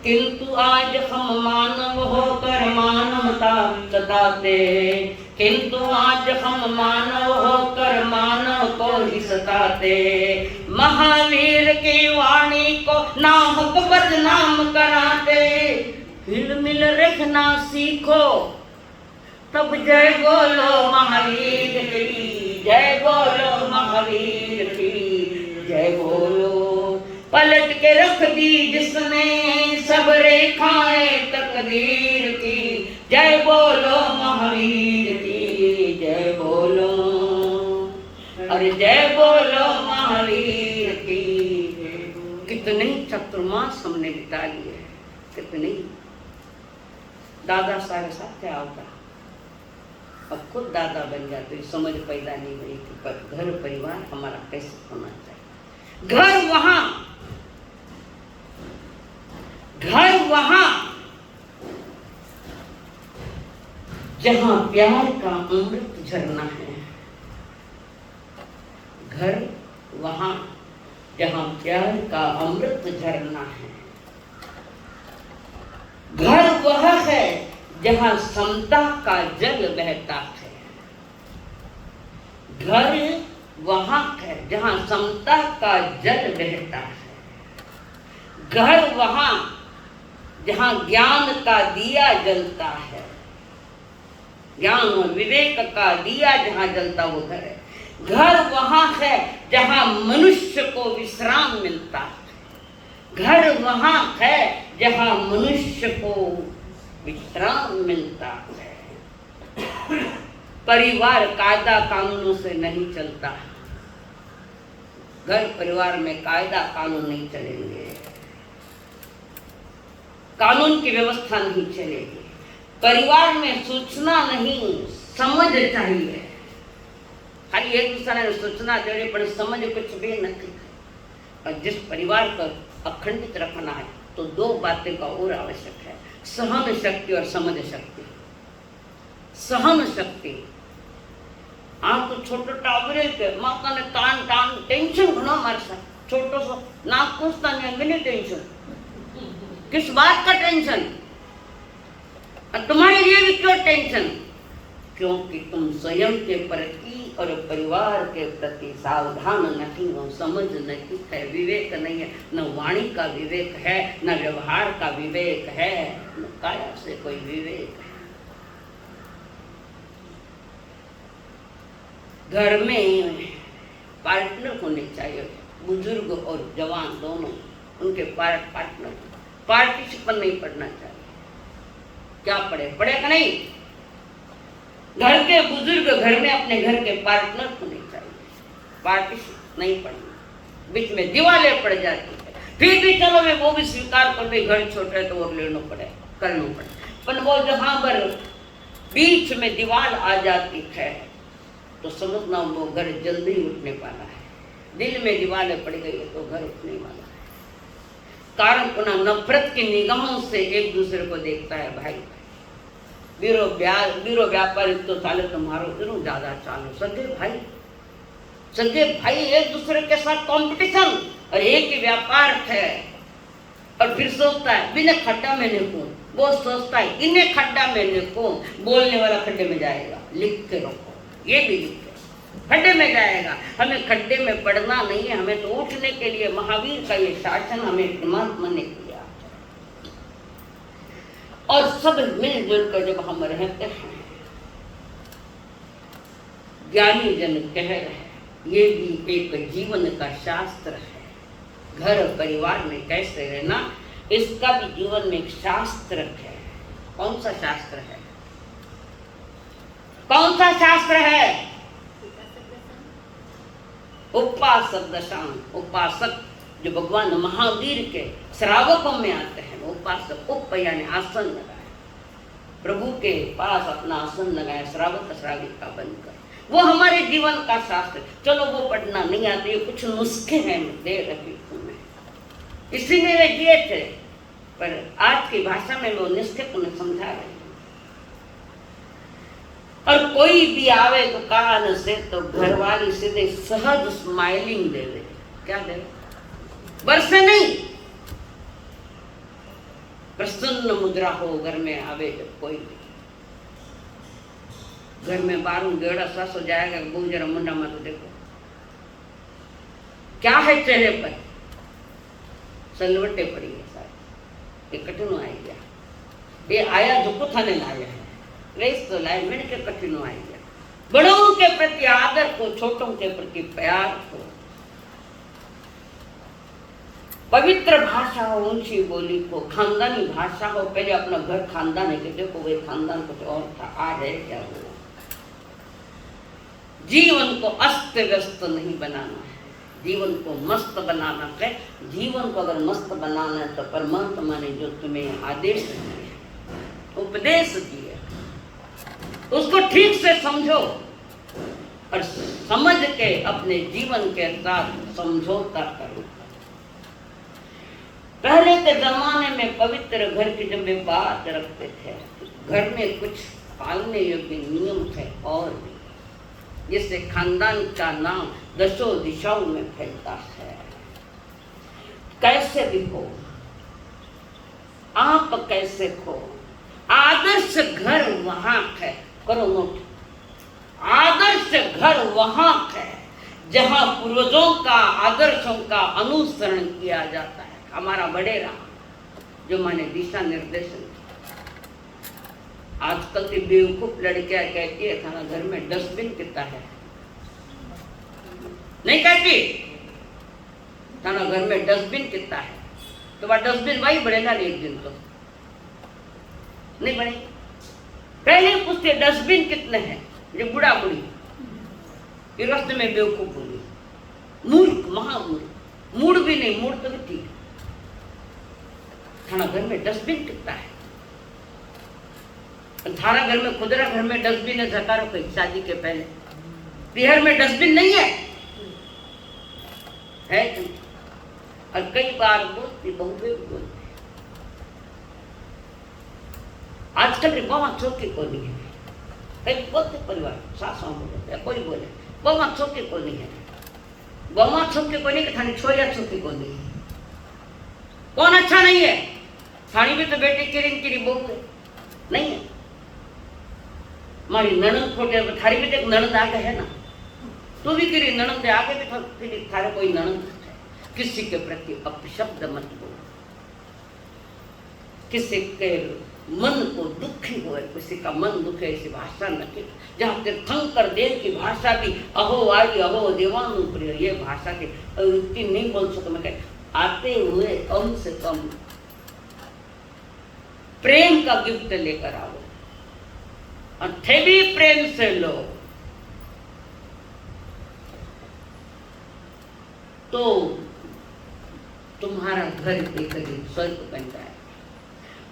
A: किंतु आज हम मानव होकर मानवता सताते, किंतु आज हम मानव होकर मानव को ही सताते। महावीर की वाणी को नाहक बदनाम कराते, हिल मिल रखना सीखो तब जय बोलो महावीर की, जय बोलो महावीर की जय बोलो। पलट के रख दी जिसने सब रेखाएं तकदीर की, जय बोलो महावीर की जय बोलो। अरे जय बोलो महावीर की। कितने चतुर्मास हमने बिता लिए, कितने। दादा सारे साथ आवता, अब खुद दादा बन गया तो समझ पैदा नहीं हुई कि पर घर परिवार हमारा कैसे होना चाहिए। घर वहां जहां प्यार का अमृत झरना है। घर वहां जहां प्यार का अमृत झरना है। घर वह है जहां समता का जल बहता है। घर वहां है जहां समता का जल बहता है। घर वहां जहां ज्ञान का दिया जलता है। ज्ञान और विवेक का दिया जहां जलता वो घर है। घर वहां है जहां मनुष्य को विश्राम मिलता है। घर वहां है जहां मनुष्य को विश्राम मिलता है। परिवार कायदा कानूनों से नहीं चलता। घर परिवार में कायदा कानून नहीं चलेंगे, कानून की व्यवस्था नहीं चलेगी। परिवार में सूचना नहीं, समझ चाहिए। खाली एक दूसरे ने सूचना दे पर समझ कुछ भी नहीं। और जिस परिवार को अखंडित रखना है तो दो बातें का और आवश्यक है, सहन शक्ति और समझ शक्ति। सहन शक्ति आप तो छोटो टाबरे के माता ने तान तान टेंशन घणो मारसा। छोटो सो नाक पूछता नहीं, मिली टेंशन, किस बात का टेंशन? और तुम्हारे लिए भी क्यों टेंशन? क्योंकि तुम स्वयं के प्रति और परिवार के प्रति सावधान नहीं हो, समझ नहीं है, विवेक नहीं है। न वाणी का विवेक है, न व्यवहार का विवेक है, न काया से कोई विवेक है। घर में पार्टनर होने चाहिए, बुजुर्ग और जवान दोनों, उनके पार्टनर। पार्टिसिपेंट नहीं पढ़ना चाहिए। क्या पढ़े? पढ़ेगा नहीं। घर के बुजुर्ग घर में अपने घर के पार्टनर होने चाहिए, पार्टिसिपेंट नहीं पढ़ना। बीच में दीवारें पड़ जाती है, फिर भी चलो मैं वो भी स्वीकार कर दे, घर छोटा है तो वो लेना पड़े, करना पड़े। पर वो जहां पर बीच में दीवार आ जाती है तो समझना वो घर जल्दी उठने वाला है। दिल में दीवारें पड़ गई है तो घर उठने वाला है। कारण पुनः नफरत की निगाहों से एक दूसरे को देखता है। भाई बीरो व्यापारी तो चाले तुम्हारो इतनो ज्यादा चालो। सगे भाई एक दूसरे के साथ कंपटीशन और एक ही व्यापार है। और फिर सोचता है बिना खड्डा में निकूं, वो सोचता है इन्हें खड्डा में निकूं, बोलने वाला खड्डे में जाएगा। लिख के रखो, ये भी लिख के, खड्डे में जाएगा। हमें खड्डे में पड़ना नहीं है, हमें तो उठने के लिए महावीर का ये शासन हमें परमात्मा ने किया। और सब मिलजुल कर जब हम रहते हैं, ज्ञानी जन कह रहे हैं, ये भी एक जीवन का शास्त्र है। घर परिवार में कैसे रहना, इसका भी जीवन में एक शास्त्र है। कौन सा शास्त्र है? कौन सा शास्त्र है? उपासक दशांग। उपासक जो भगवान महावीर के श्रावकों में आते हैं, उपासक। उप यानी आसन लगाए, प्रभु के पास अपना आसन लगाया, श्रावक श्राविका बनकर। वो हमारे जीवन का शास्त्र। चलो वो पढ़ना नहीं आते, कुछ नुस्खे हैं दे रही हूँ मैं, इसीलिए वे दिए थे। पर आज की भाषा में वो नुस्खे तुम्हें समझा रहे हैं। और कोई भी आवे दुकान से तो घरवाली सीधे सहज स्माइलिंग दे दे। क्या दे? बरसे नहीं, प्रसन्न मुद्रा हो घर में आवे। जब कोई भी घर में बारू गेड़ा सस हो जाएगा, बहु जरा मुंडा मत देखो क्या है चेहरे पर, सलवटे पड़ी है सारी। ये कठिन आई गया, ये आया जो कुछ थाने लाया है, रेस तो लाए मैंने के कठिन आई गया। बड़ों के प्रति आदर को, छोटों के प्रति प्यार को, पवित्र भाषा हो, ऊंची बोली को, खानदानी भाषा हो। पहले अपना घर खानदान है कि देखो वे खानदान कुछ और था, आज है क्या हुआ। जीवन को अस्त व्यस्त नहीं बनाना है, जीवन को मस्त बनाना है। जीवन को अगर मस्त बनाना है तो परमात्मा ने जो तुम्हें आदेश दिए, उपदेश दिए, उसको ठीक से समझो और समझ के अपने जीवन के साथ समझौता करो। पहले के जमाने में पवित्र घर की जब वे बात रखते थे, घर में कुछ पालने योग्य नियम थे और भी, जिससे खानदान का नाम दसों दिशाओं में फैलता है। कैसे भी हो, आप कैसे हो, आदर्श घर वहां है, करो नोट, आदर्श घर वहां है जहां पूर्वजों का आदर्शों का अनुसरण किया जाता है। हमारा वडेरा जो माने दिशा निर्देशन। आजकल की बेवकूफ लड़कियां कहती है थाना घर में डस्टबिन कितना है, नहीं कहती थाना घर में डस्टबिन कितना है, तो वह डस्टबिन वही बढ़ेगा एक दिन तो नहीं बने। पहले पूछते डस्टबिन कितने हैं, ये बुढ़ा बुढ़ी ये रास्ते में बेवकूफ बोली, मूर्ख महामूर्ख, मूड भी नहीं, मूड तो भी ठीक। थाना घर में डस्टबिन कितना है, थारा घर में खुदरा घर में डस्टबिन है, झकारो कहीं शादी के पहले बिहार में डस्टबिन नहीं है और कई बार बोलती बहुए बोलती। आजकल रे बाबा चौकी को नहीं है, कई बोलते परिवार सासों बोलते कोई बोले बाबा चौकी को नहीं है, बाबा चौकी को नहीं कि थानी छोरिया चौकी को नहीं है। कौन अच्छा नहीं है, थानी भी तो बेटी किरिन किरी बहू नहीं है। मारी ननद खोटे थारी भी एक ननद आगे है ना, तू भी किरी ननद आगे भी थारे कोई ननद है। किसी के प्रति अपशब्द मत बोलो, किसी के मन को दुखी हो, किसी का मन दुखे ऐसी भाषा न की। जहाँ तीर्थंकर देव की भाषा भी अहो आई अहो देवानु प्रिय, ये भाषा की इतनी नहीं बोल सकता मैं, आते हुए कम से कम प्रेम का गिफ्ट लेकर आओ और थे भी प्रेम से लो तो तुम्हारा घर एक स्वर्ग बन जाए।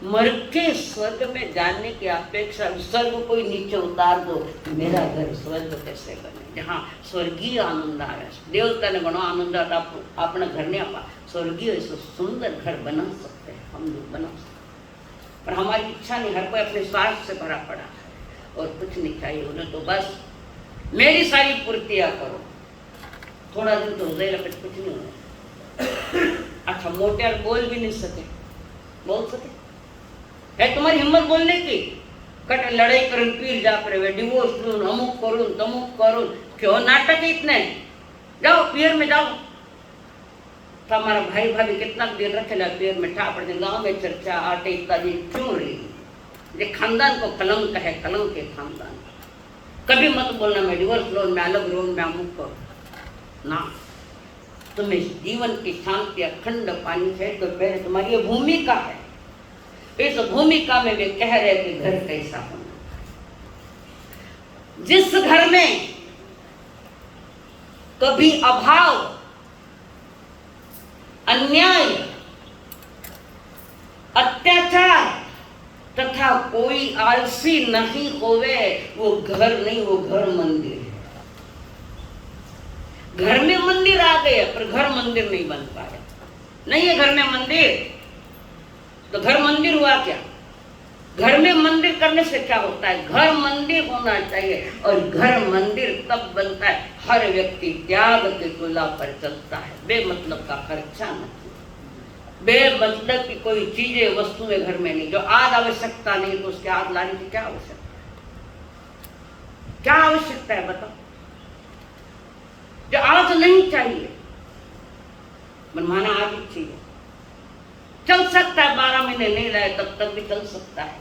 A: मर के स्वर्ग में जाने की अपेक्षा स्वर्ग कोई नीचे उतार दो, मेरा घर स्वर्ग कैसे बने, जहाँ स्वर्गीय आनंद आ रहा है। देवता ने घणो आनंद आता, अपने घर ने आपा स्वर्गीय ऐसा सुंदर घर बना सकते हैं, हम लोग बना सकते हैं, पर हमारी इच्छा नहीं, हर कोई अपने स्वार्थ से भरा पड़ा है और कुछ नहीं चाहिए उन्हें, तो बस मेरी सारी पूर्तियां करो। थोड़ा दिन तो हो जाएगा, कुछ नहीं होना। अच्छा मोटे बोल भी नहीं सके, बोल सके है तुम्हारी हिम्मत बोलने की, कट लड़ाई कर पीर जा पर डिवोर्स लून अमुक करूँ तमुक करूँ, क्यों नाटक इतने, जाओ पियर में जाओ। तो हमारा भाई भाभी कितना देर रखेला पियर में ठा पड़ते, गाँव में चर्चा आटे इत्यादि क्यों रही, ये खानदान को कलंक है, कलंक के खानदान। कभी मत बोलना मैं डिवोर्स लोन में अलग रोन में अमुक करूँ ना। तुम्हें जीवन की शांति अखंड पानी है तो पहले तुम्हारी ये भूमिका है, इस भूमिका में वे कह रहे कि घर कैसा होना। जिस घर में कभी अभाव, अन्याय, अत्याचार तथा कोई आलसी नहीं होवे, वो घर नहीं, वो घर मंदिर है। घर में मंदिर आ गए पर घर मंदिर नहीं बन पाया, नहीं है घर में मंदिर, तो घर मंदिर हुआ क्या? घर में मंदिर करने से क्या होता है? घर मंदिर होना चाहिए और घर मंदिर तब बनता है हर व्यक्ति त्याग के तुला पर चलता है, बेमतलब का खर्चा नहीं, बेमतलब की कोई चीजें वस्तुएं घर में नहीं। जो आज आवश्यकता नहीं तो उसके आज लाने की क्या आवश्यकता है? क्या आवश्यकता है बताओ? जो आज नहीं चाहिए मनमाना आज ही चाहिए, चल सकता है 12 महीने नहीं लाए तब तक भी चल सकता है,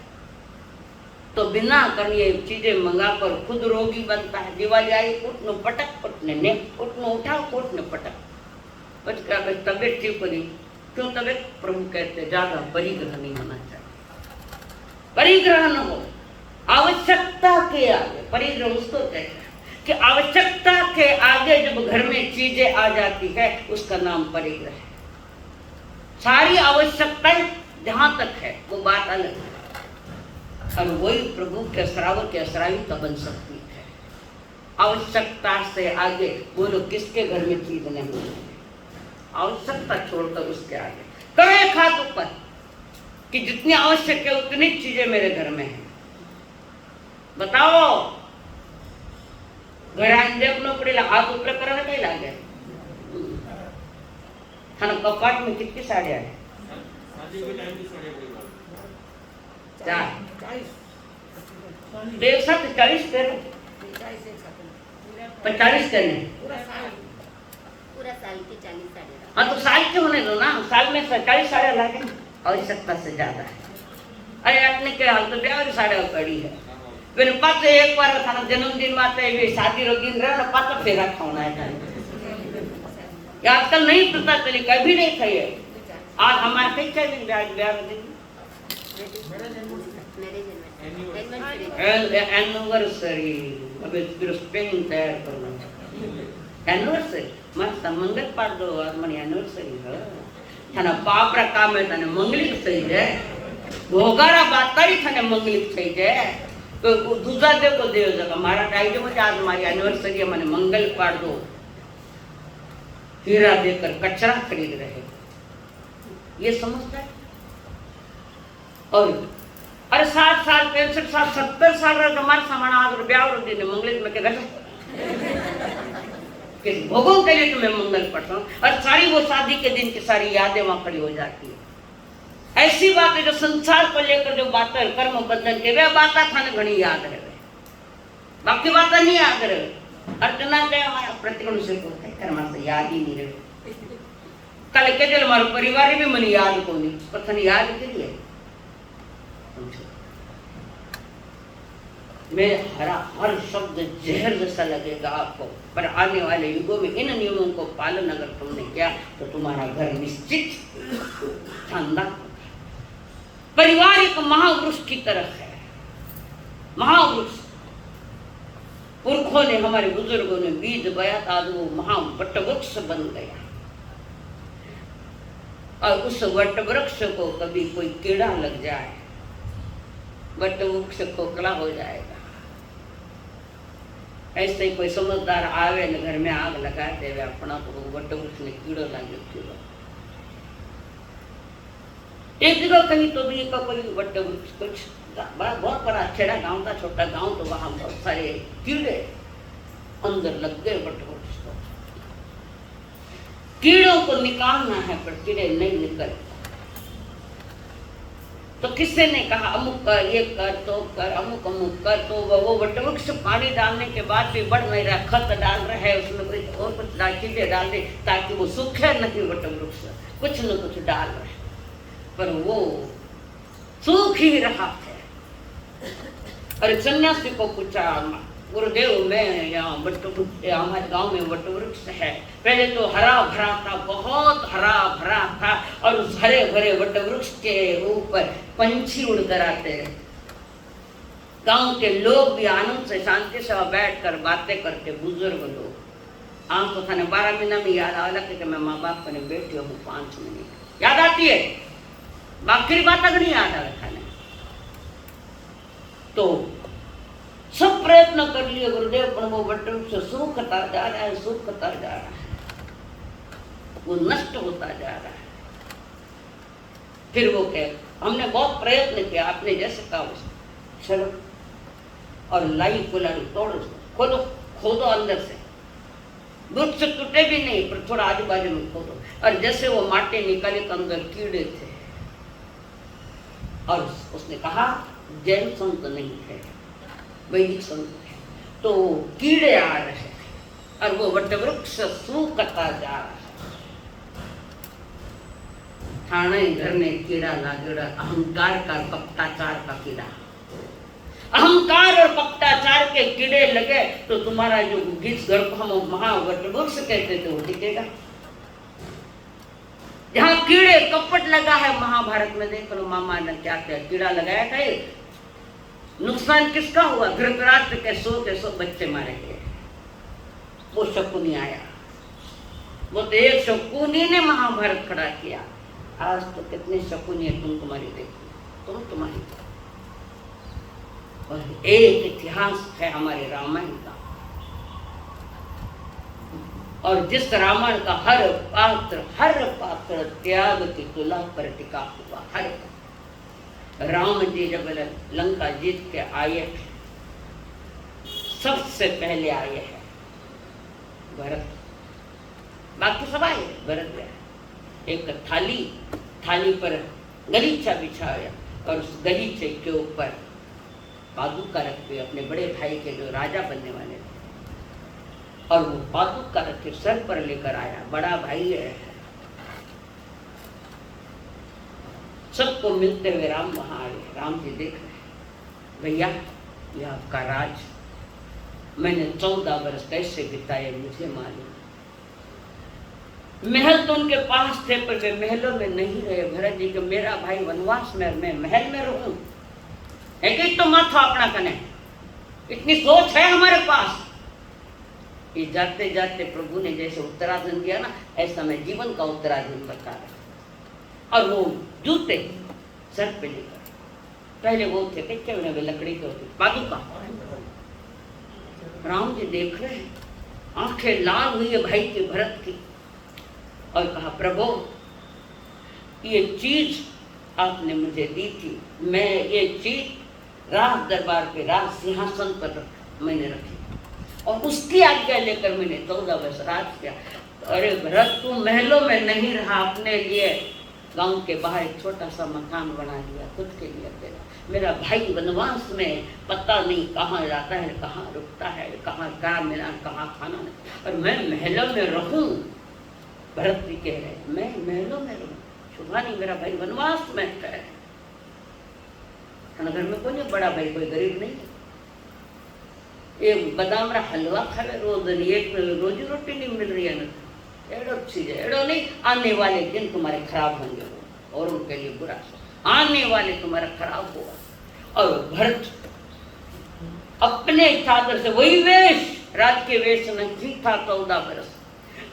A: तो बिना करने चीजें मंगाकर खुद रोगी बनता है। दिवाली आई उठने पटक उठने ने उठने उठाओ उठने पटक, बच क्या तबियत ठीक करी, क्यों तबियत? प्रभु कहते ज्यादा परिग्रह नहीं होना चाहिए, परिग्रह न हो, आवश्यकता के आगे परिग्रह उसको कहते हैं कि आवश्यकता के आगे जब घर में चीजें आ जाती है उसका नाम परिग्रह है। सारी आवश्यकताएं जहां तक है वो बात अलग है, और वही प्रभु के श्रावक के श्राविता बन सकती है। आवश्यकता से आगे वो लोग किसके घर में चीज नहीं है, आवश्यकता छोड़कर उसके आगे करो एक हाथ ऊपर कि जितनी आवश्यक है उतनी चीजें मेरे घर में है। बताओ घराने देखना पड़ेगा, हाथ ऊपर करने कहीं लागे। खाना कपाट में कितनी साड़ियां है? 40 एक साथ 40 करे, 45 करने
B: पूरा साल की 40 साड़ियाँ।
A: हाँ तो साल के होने दो ना, साल में 40 साड़ियाँ लागे, आवश्यकता से ज्यादा है। अरे अपने के हाल तो ब्याह साड़ियाँ पड़ी है, फिर पाते एक बार थाना जन्मदिन माते शादी रो दिन रहे ना पाता फेरा खाना है। आजकल नहीं पता चली, कभी नहीं खाई है। आज हमारे कई चाहिए ब्याह दिन एनिवर्सरी, अबे फिर स्पेलिंग तैयार करना एनिवर्सरी मस्त मंगल पाड़ दो और मन एनिवर्सरी है थाना पापरा काम है थाने मंगलिक થઈ જાય ભોગારા બાતારી થાને મંગલિક થઈ જાય તો दूसरा देखो देव जगह मारा टाइम में आज हमारी एनिवर्सरी है, मैंने मंगल पाड़ दो। हीरा देकर कचरा खरीद रहे, ये समझता है। और अरे 60 साल 65 साल 70 साल रहे हमारे सामान आज ब्याह दिन मंगल में के घर के भोगों के लिए तुम्हें मंगल पढ़ता हूँ, और सारी वो शादी के दिन की सारी यादें वहां खड़ी हो जाती है। ऐसी बातें जो संसार को लेकर जो बातें कर्म बंधन के वे बातें थाने घनी याद रहे, बाकी बातें नहीं याद रहे। अर्चना के हमारा प्रतिगुण से को कर्म से याद ही नहीं रहे। कल के दिन हमारे परिवार भी मन याद को नहीं कथन याद के लिए मैं हर शब्द जहर जैसा लगेगा आपको, पर आने वाले युगों में इन नियमों को पालन अगर तुमने किया तो तुम्हारा घर निश्चित शानदार। परिवार एक महावृक्ष की तरह है, महावृक्ष। पुरखों ने हमारे बुजुर्गों ने बीज बोया था, वो महावटवृक्ष बन गया। और उस वटवृक्ष को कभी कोई कीड़ा लग जाए, वटवृक्ष खोखला हो जाएगा। ऐसे ही कोई समझदार आवे न घर में आग लगा देवे अपना, तो वटवृक्ष ने कीड़ो लागे कीड़ो। एक जगह कहीं तो भी का कोई वटवृक्ष कुछ बहुत बड़ा खेड़ा गांव था, छोटा गांव, तो वहां बहुत सारे कीड़े अंदर लग गए वटवृक्ष को। कीड़ों को निकालना है पर कीड़े नहीं निकल। तो किसी ने कहा अमुक कर, ये कर, तो कर, अमुक अमुक कर, तो वो वटवृक्ष पानी डालने के बाद भी बढ़ नहीं रहा, खत डाल रहा है उसमें कोई और कुछ चीजें डाल दे ताकि वो सूखे नहीं वटवृक्ष, कुछ न कुछ डाल रहे, पर वो सूख ही रहा है। अरे सन्यासी को पूछा, गुरुदेव मैं यहाँ हमारे गांव में वटवृक्ष है, पहले तो हरा भरा था, बहुत हरा भरा था, और उस हरे भरे वटवृक्ष के ऊपर पंछी उड़कर आते हैं। गांव के लोग भी आनंद से शांति से बैठ कर बातें करते, बुजुर्ग लोग। आम तो थाने 12 महीना में याद आने लगे कि मैं माँ बाप को बैठी हूँ 5 मिनट याद आती है, बाकी बात अगर नहीं याद आवे खाने। तो सब प्रयत्न कर लिए गुरुदेव, पर वो वटवृक्ष सूखता जा रहा है, सूखता जा रहा है, वो नष्ट होता जा रहा है। फिर वो कहे हमने बहुत प्रयत्न किया, आपने जैसे कहा चलो, और लाई कुल्हाड़ी तोड़ो, खोदो खोदो अंदर से, वृक्ष टूटे भी नहीं पर थोड़ा आजू बाजू में खोदो, और जैसे वो माटी निकाले तो अंदर कीड़े थे। और उसने कहा जैन संत नहीं है, वैदिक संत है, तो कीड़े आ रहे हैं और वो वटवृक्ष सूखता जा रहा है। थाने घर में कीड़ा लागेड़ा, अहंकार का कपटाचार का कीड़ा। अहंकार और कपटाचार के कीड़े लगे तो तुम्हारा जो जिस घर को हम महावटवृक्ष कहते थे वो टिकेगा। जहाँ कीड़े कपट लगा है, महाभारत में देख लो मामा ने क्या क्या कीड़ा लगाया था। नुकसान किसका हुआ? धृतराष्ट्र के 100 बच्चे मारे गए। वो शकुनी आया। वो तो एक शकुनी ने महाभारत खड़ा किया। आज तो कितने शकुनी है, तुम तुम्हारी देखो, तुम तुम्हारी। और एक इतिहास है हमारे रामायण का, और जिस रामायण का हर पात्र त्याग की तुला पर टिका हुआ। हर राम जी जब लंका जीत के आए, सबसे पहले आए हैं भरत, बाकी सब आए, भरत गया। एक थाली पर गलीचा बिछाया और उस गलीचे के ऊपर पादुका रखे अपने बड़े भाई के जो राजा बनने वाले थे, और वो पादुका रखे सर पर लेकर आया। बड़ा भाई है। सबको मिलते हुए राम वहां आए। राम जी देख रहे, भैया ये आपका राज, मैंने 14 वर्ष कैसे बिताए मुझे मालूम। महल तो उनके पास थे, पर वे महलों में नहीं रहे। भरत जी के मेरा भाई वनवास में, मैं महल में रहूं, एक तो माथा अपना कने, इतनी सोच है हमारे पास। ये जाते जाते प्रभु ने जैसे उत्तराधन दिया ना, ऐसा मैं जीवन का उत्तराधन बता रहा। और वो जूते सर पे लेकर, पहले वो थे कच्चे बने हुए लकड़ी के होते पादुका। राम जी देख रहे हैं, आंखें लाल हुई है भाई के भरत की, और कहा प्रभु ये चीज आपने मुझे दी थी, मैं ये चीज राज दरबार पे राज सिंहासन पर मैंने रखी, और उसकी आज्ञा लेकर मैंने 14 वर्ष राज किया। अरे भरत तू महलों में नहीं रहा, अपने लिए गांव के बाहर एक छोटा सा मकान बना लिया खुद के लिए तेरा। मेरा भाई वनवास में पता नहीं कहाँ जाता है, कहाँ रुकता है, कहाँ क्या मिला, कहाँ खाना नहीं, और मैं महलों में रहूं। भरत जी कह रहे मैं महलों में रहूं, शुभा नहीं, मेरा भाई वनवास में है। घर में कोई नहीं, बड़ा भाई कोई गरीब नहीं है। एक बादाम रा हलवा खावे रोज, एक रोजी रोटी नहीं मिल रही है ना, एड़ो चीज एड़ो नहीं। आने वाले दिन तुम्हारे खराब होंगे, और उनके लिए बुरा, आने वाले तुम्हारा खराब होगा। और भरत अपने चादर से, वही वेश, राज के वेश नहीं था 14 वर्ष,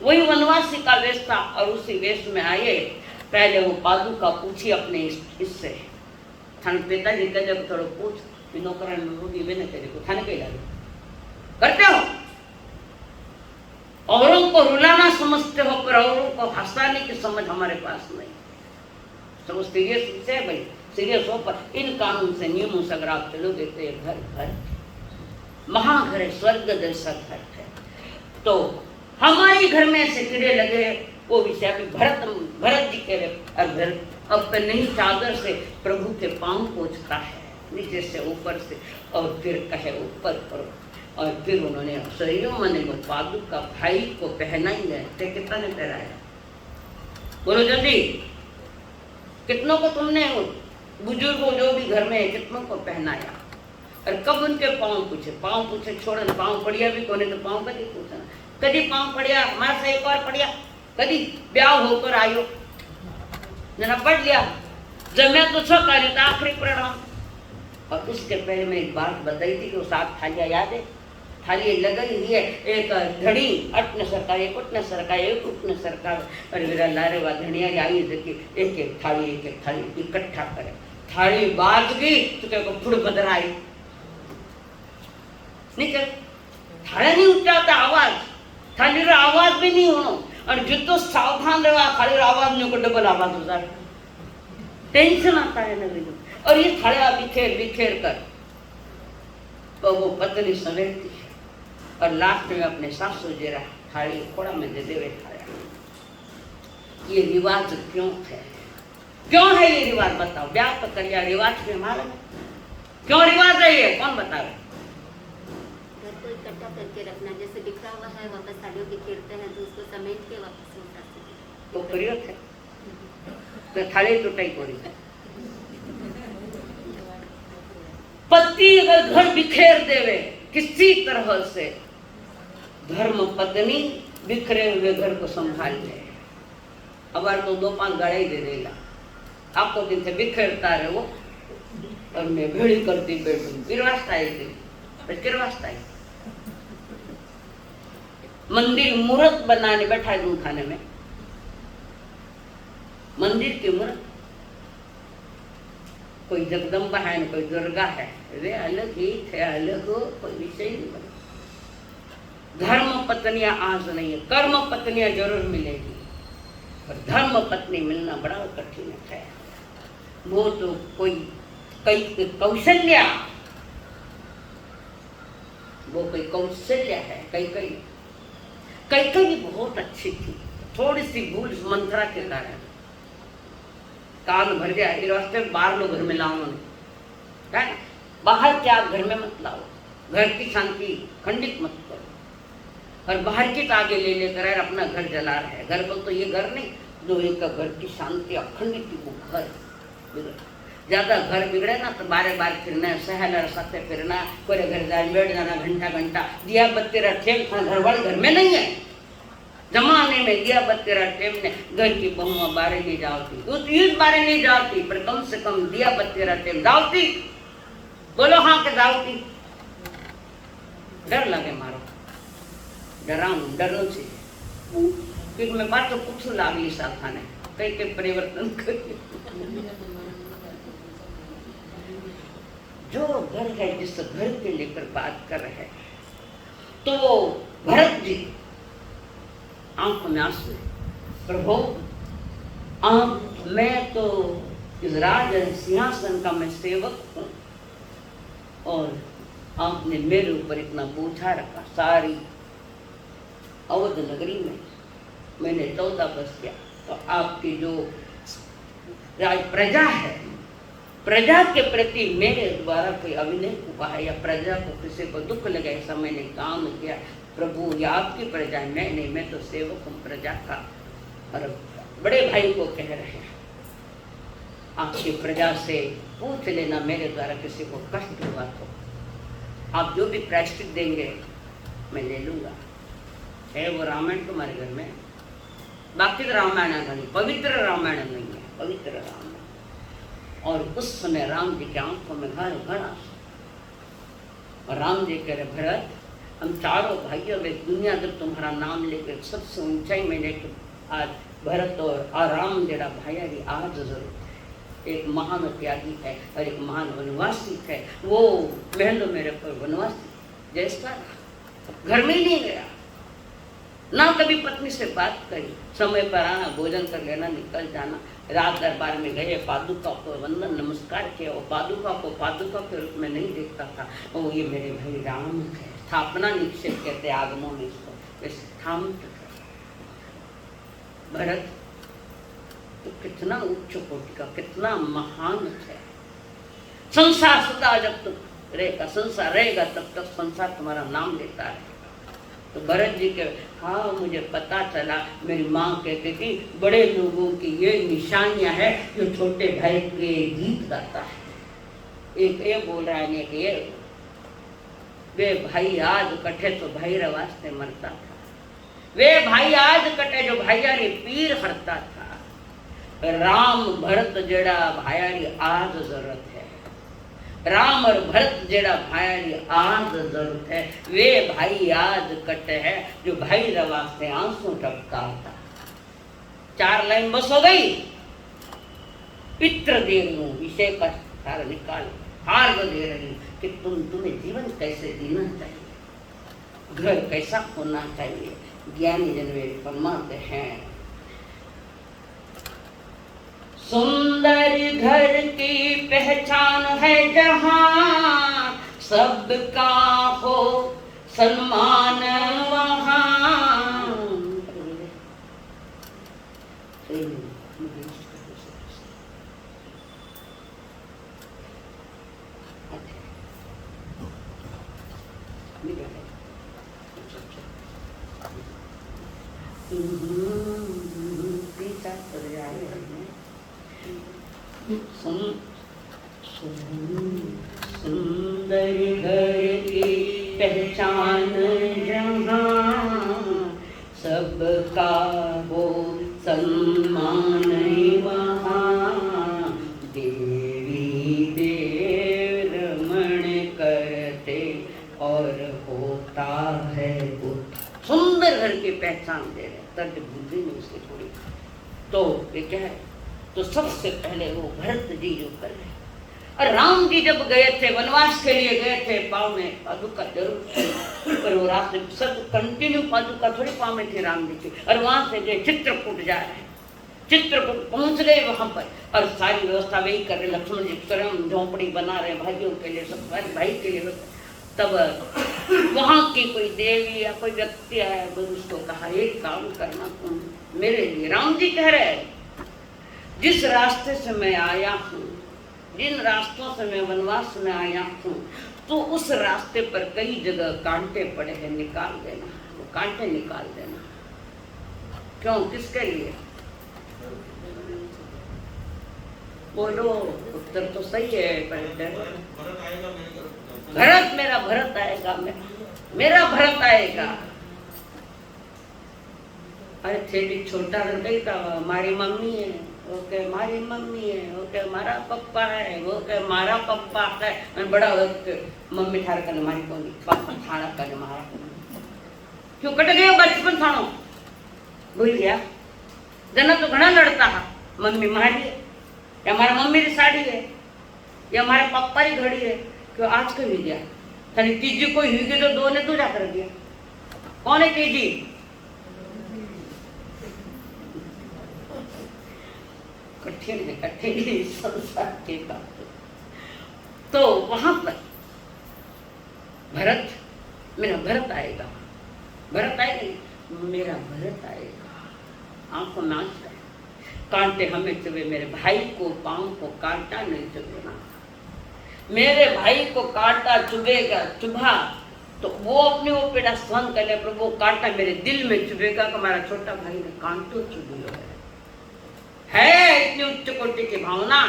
A: वही वनवासी का वेश था, और उसी वेश में आए। पहले वो पादुका पूछी अपने इससे, थाने पिताजी कह जब थोड़ा पूछ नौकरान में रोगी बने तेरे को थाने कहीं डालो करते हो, औरों को रुलाना समझते हो, पर औरों को हंसाने की समझ हमारे पास नहीं। सब सीरियस है भाई, सीरियस हो, पर इन कानून से नियमों से अगर आप चलोगे तो ये घर घर महाघर है, स्वर्ग जैसा घर है। तो हमारे घर में ऐसे कीड़े लगे, वो विषय अभी भरत जी कह रहे, अब नहीं चादर से प्रभु के पांव पोंछता है, नीचे से ऊपर से, और फिर कहे ऊपर करो। और फिर उन्होंने शरीरों में वो पादुका भाई को पहनाई गए थे। कितना ने पहनाया बोलो जल्दी, कितनों को तुमने बुजुर्गों जो भी घर में है कितनों को पहनाया। और कब उनके पाँव पूछे छोड़न, पाँव पड़िया भी कोने तो पाँव कभी पूछना, कभी पाँव पड़िया मार से एक और पड़िया, कभी ब्याह होकर आयो जना पढ़ लिया, जब मैं तो छो कार्य था आखिरी प्रणाम। और उसके पहले मैं एक बात बताई थी कि वो 7 थालियाँ याद है, थाली लगाई हुई है, एक घड़ी अटने सरकार, एक उठने सरकार, एक उठने सरकार, और मेरा लारे वा धनिया आई देखिए एक एक थाली इकट्ठा करे। थाली बाज गई तो क्या फुड़ बदर आई निकल, थाली नहीं उठाता आवाज, थाली रा आवाज भी नहीं होनो, और जो तो सावधान रहा थाली रा आवाज नहीं को डबल आवाज होता है, टेंशन आता है ना। और ये थालियां बिखेर कर तो वो पतली समेटती है, और लास्ट में अपने सासू जरा थाली थोड़ा में दे देवे थालियां। ये रिवाज क्यों है ये रिवाज बताओ, ब्याह तो कर लिया, रिवाज में मालूम क्यों रिवाज है ये, कौन बतावे।
B: घर को इकट्ठा करके रखना, जैसे बिखरा हुआ है वापस थालियों बिखेरते हैं तो उसको समेट के वापस उठा
A: तो प्रयोग है, तो थाली टूटाई कोरी है। पति अगर घर बिखेर देवे किसी तरह से, धर्म पत्नी बिखरे हुए घर को संभाल ले। अब तो 2-5 गाड़ा ही दे देगा, आपको दिन से बिखेरता रहे वो, और मैं भेड़ी करती बैठू, गिरवास्ता है, मंदिर मूर्त बनाने बैठा है दूध खाने में, मंदिर की मूर्त। कोई जगदम्बा है न कोई दुर्गा है, वे अलग ही थे, अलग हो कोई विषय नहीं बना। धर्म पत्नियां आज नहीं है, कर्म पत्नियां जरूर मिलेगी, पर धर्म पत्नी मिलना बड़ा कठिन है। वो तो कोई कौशल्या, वो कोई कौशल्या है। कई भी बहुत अच्छी थी, थोड़ी सी भूल मंत्रा के कारण कान भर गया। ये रास्ते बाहर लोग घर में लाओ उन्होंने, है बाहर क्या घर में मत लाओ, घर की शांति खंडित मत करो। और बाहर के आगे ले लेकर आए अपना घर जला रहे हैं। घर पर तो ये घर नहीं, जो एक घर की शांति अखंडित वो घर बिगड़। ज्यादा घर बिगड़े ना तो बारे बार फिरना, सहल साथे फिरना, कोई घर जाए बैठ जाना घंटा घंटा, दिया बत्ती रखे घर वाले घर में नहीं है। जमाने में दिया बत्ती रखे ने घर की बहुआ बारे नहीं जाती, उस यूज बारे नहीं जाती, पर कम से कम दिया बत्ती रखे दावती। बोलो हाँ के दावती। डर लगे मारो, डराऊं डरो से, क्योंकि मैं बात तो कुछ लागली साथा ने कई परिवर्तन कर। जो घर है, जिस घर के लेकर बात कर रहे हैं, तो भरत जी आंखों में आंसू, प्रभु आप, मैं तो इस राज सिंहासन का मैं सेवक हूँ और आपने मेरे ऊपर इतना बोझा रखा। सारी अवध नगरी में मैंने 14 वर्ष किया, तो आपकी जो राज प्रजा है, प्रजा के प्रति मेरे द्वारा कोई अभिनय हुआ है या प्रजा को किसी को दुख लगे ऐसा मैंने काम किया। प्रभु ये आपकी प्रजा है, मैं नहीं, मैं तो सेवक हूँ प्रजा का। और बड़े भाई को कह रहे हैं, आपकी प्रजा से पूछ लेना मेरे द्वारा किसी को कष्ट हुआ तो आप जो भी प्रायश्चित देंगे मैं ले लूंगा। है वो रामायण तुम्हारे घर में? बाकी तो रामायण नहीं, पवित्र रामायण नहीं है, पवित्र रामायण। और उस समय राम जी के आंखों में घर घर आंसू, और राम जी कह रहे भरत, हम चारों भाइयों में दुनिया जब तुम्हारा नाम लेकर सबसे ऊंचाई में लेकर आज भरत और राम जेड़ा भाई आज जरूर एक महान त्यागी है और एक महान वनवासी है। वो महलो मेरे पर वनवासी जैसा घर में ही नहीं गया, ना कभी पत्नी से बात करी, समय पर आना, भोजन कर लेना, निकल जाना। रात दरबार में गए, पादुका को वंदन नमस्कार किया। वो पादुका को पादुका के रूप में नहीं देखता था, वो ये मेरे भाई राम है। स्थापना निक्षेप कहते आगमों में इसको, स्थापित भरत तो कितना उच्च कोटि का, कितना महान है। संसार सदा जब तक रहेगा, संसार रहेगा तब तक संसार तुम्हारा नाम लेता है। तो भरत जी के हाँ मुझे पता चला, मेरी माँ कहती थी बड़े लोगों की ये निशानियां है जो छोटे भाई के गीत गाता है। एक ये बोल रहा है, एक ये वे भाई आज कटे तो भाई वास्ते मरता था, वे भाई आज कटे जो भाईयारी पीर हरता था। राम भरत जेड़ा भाईयारी आज जरूरत है, राम और भरत जेड़ा भाई आज जरूरत है। वे भाई आज कटे है जो भाई रवा से आंसू टपकाता। 4 लाइन बस हो गई। पित्र दे रही हूँ, विषय का सारा निकाल, हार दे रही हूँ कि तुम्हें जीवन कैसे जीना चाहिए, घर कैसा होना चाहिए। ज्ञानी जन वे फरमाते हैं, सुंदर घर की पहचान है जहाँ, सबका हो सम्मान वहाँ। सुंदर घर की पहचान जहाँ, सबका हो सम्मान वहाँ। देवी देव रमण करते और होता है सुंदर घर की पहचान दे रहे, तर्ज बुद्धि में उसकी थोड़ी। तो ये क्या है, तो सबसे पहले वो भरत जी जो कर रहे। और राम जी जब गए थे वनवास के लिए गए थे, पाँव में पादुका जरूर थी, पर वो रास्ते सब कंटिन्यू पादुका थोड़ी पाँव में थी राम जी की। और वहां से गए चित्रकूट जा रहे, चित्रकूट पहुंच गए वहां पर, और सारी व्यवस्था वही कर रहे, लक्ष्मण जी स्वयं झोंपड़ी बना रहे भाइयों के लिए, सब भाई के लिए। तब वहां की कोई देवी या कोई व्यक्ति आया, बस उसको कहा एक काम करना तुम मेरे लिए। राम जी कह रहे जिस रास्ते से मैं आया हूँ, जिन रास्तों से मैं वनवास में आया हूँ, तो उस रास्ते पर कई जगह कांटे पड़े हैं, निकाल देना, वो कांटे निकाल देना। क्यों, किसके लिए? बोलो, उत्तर तो सही है, पर भरत, मेरा भरत आएगा, मेरा भरत आएगा। अरे थेड़ी छोटा लड़का था, मारी मम्मी है, वो कहे मारी मम्मी है, वो कहे मारा पप्पा है, वो कहे मारा पप्पा है। मैं बड़ा मम्मी ठार कर मारी को पापा ठाड़ा कर मारा क्यों कट गयो बचपन थानो भूल गया। जना तो घना लड़ता है, मम्मी मारी है, या हमारा मम्मी की साड़ी है, या हमारे पापा की घड़ी है, क्यों आज कभी भी गया थारी तीजी कोई हुई गई तो दो ने तो जा कर दिया। कौन है तीजी? कठिन है, कठिन है संसार की बात। तो वहां पर भरत, मेरा भरत आएगा, भरत आएगा, मेरा भरत आएगा। आंखों में आंसू, कांटे हमें चुभे, मेरे भाई को पांव को कांटा नहीं चुभेगा। मेरे भाई को कांटा चुभेगा, चुभा तो वो अपने वो पीड़ा सहन कर ले, पर वो कांटा मेरे दिल में चुभेगा कि हमारा छोटा भाई ने कांटो चुभो है। इतनी उच्च कोटि की भावना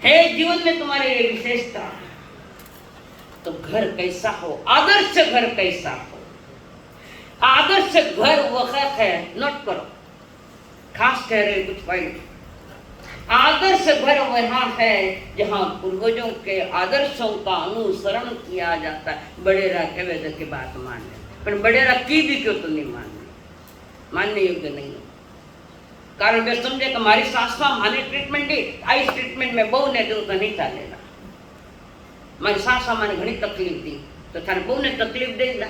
A: है जीवन में तुम्हारे ये विशेषता। तो घर कैसा हो, आदर्श घर कैसा हो, आदर्श घर वह है, नोट करो, खास कह रहे कुछ पॉइंट। आदर्श घर वहाँ है जहाँ पूर्वजों के आदर्शों का अनुसरण किया जाता है। बड़ेरा के वेद की बात मान ले, पर बड़ेरा की भी क्यों तो नहीं मानने योग्य नहीं है। कारण वे समझे कि हमारी सासवा माने ट्रीटमेंट दी, आई ट्रीटमेंट में बहु ने दो तो नहीं चलेगा। हमारी सासवा माने घनी तकलीफ दी तो थारे बहु ने तकलीफ देगा,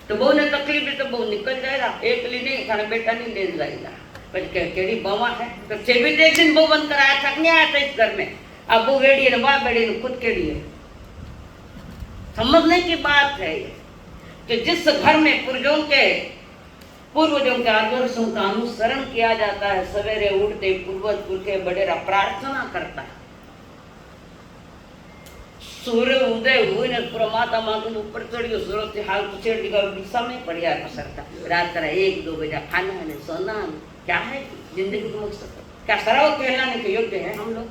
A: तो बहु ने तकलीफ दी तो बहु निकल जाएगा, एक ली नहीं थारे बेटा नहीं ले जाएगा। पर केड़ी बवा है तो भी एक दिन बहु बंद कराया था, नहीं आया था इस घर में। अब बहु बेड़ी है, वाह बेड़ी ने खुद केड़ी है, समझने की बात है ये। तो जिस घर में पूर्वजों के आदर्शों का अनुसरण किया जाता है, सवेरे उठते पूर्वज पुरखे बड़ेरा प्रार्थना करता है, सूर्य उदय हुए ने प्रमाता माता ऊपर चढ़ियो, सूरज से हाल छेड़ दिखा दिशा में पड़िया पसरता, रात का 1-2 बजे खाना है सोना। क्या है जिंदगी का मकसद? क्या सराव कहलाने के योग्य है हम लोग?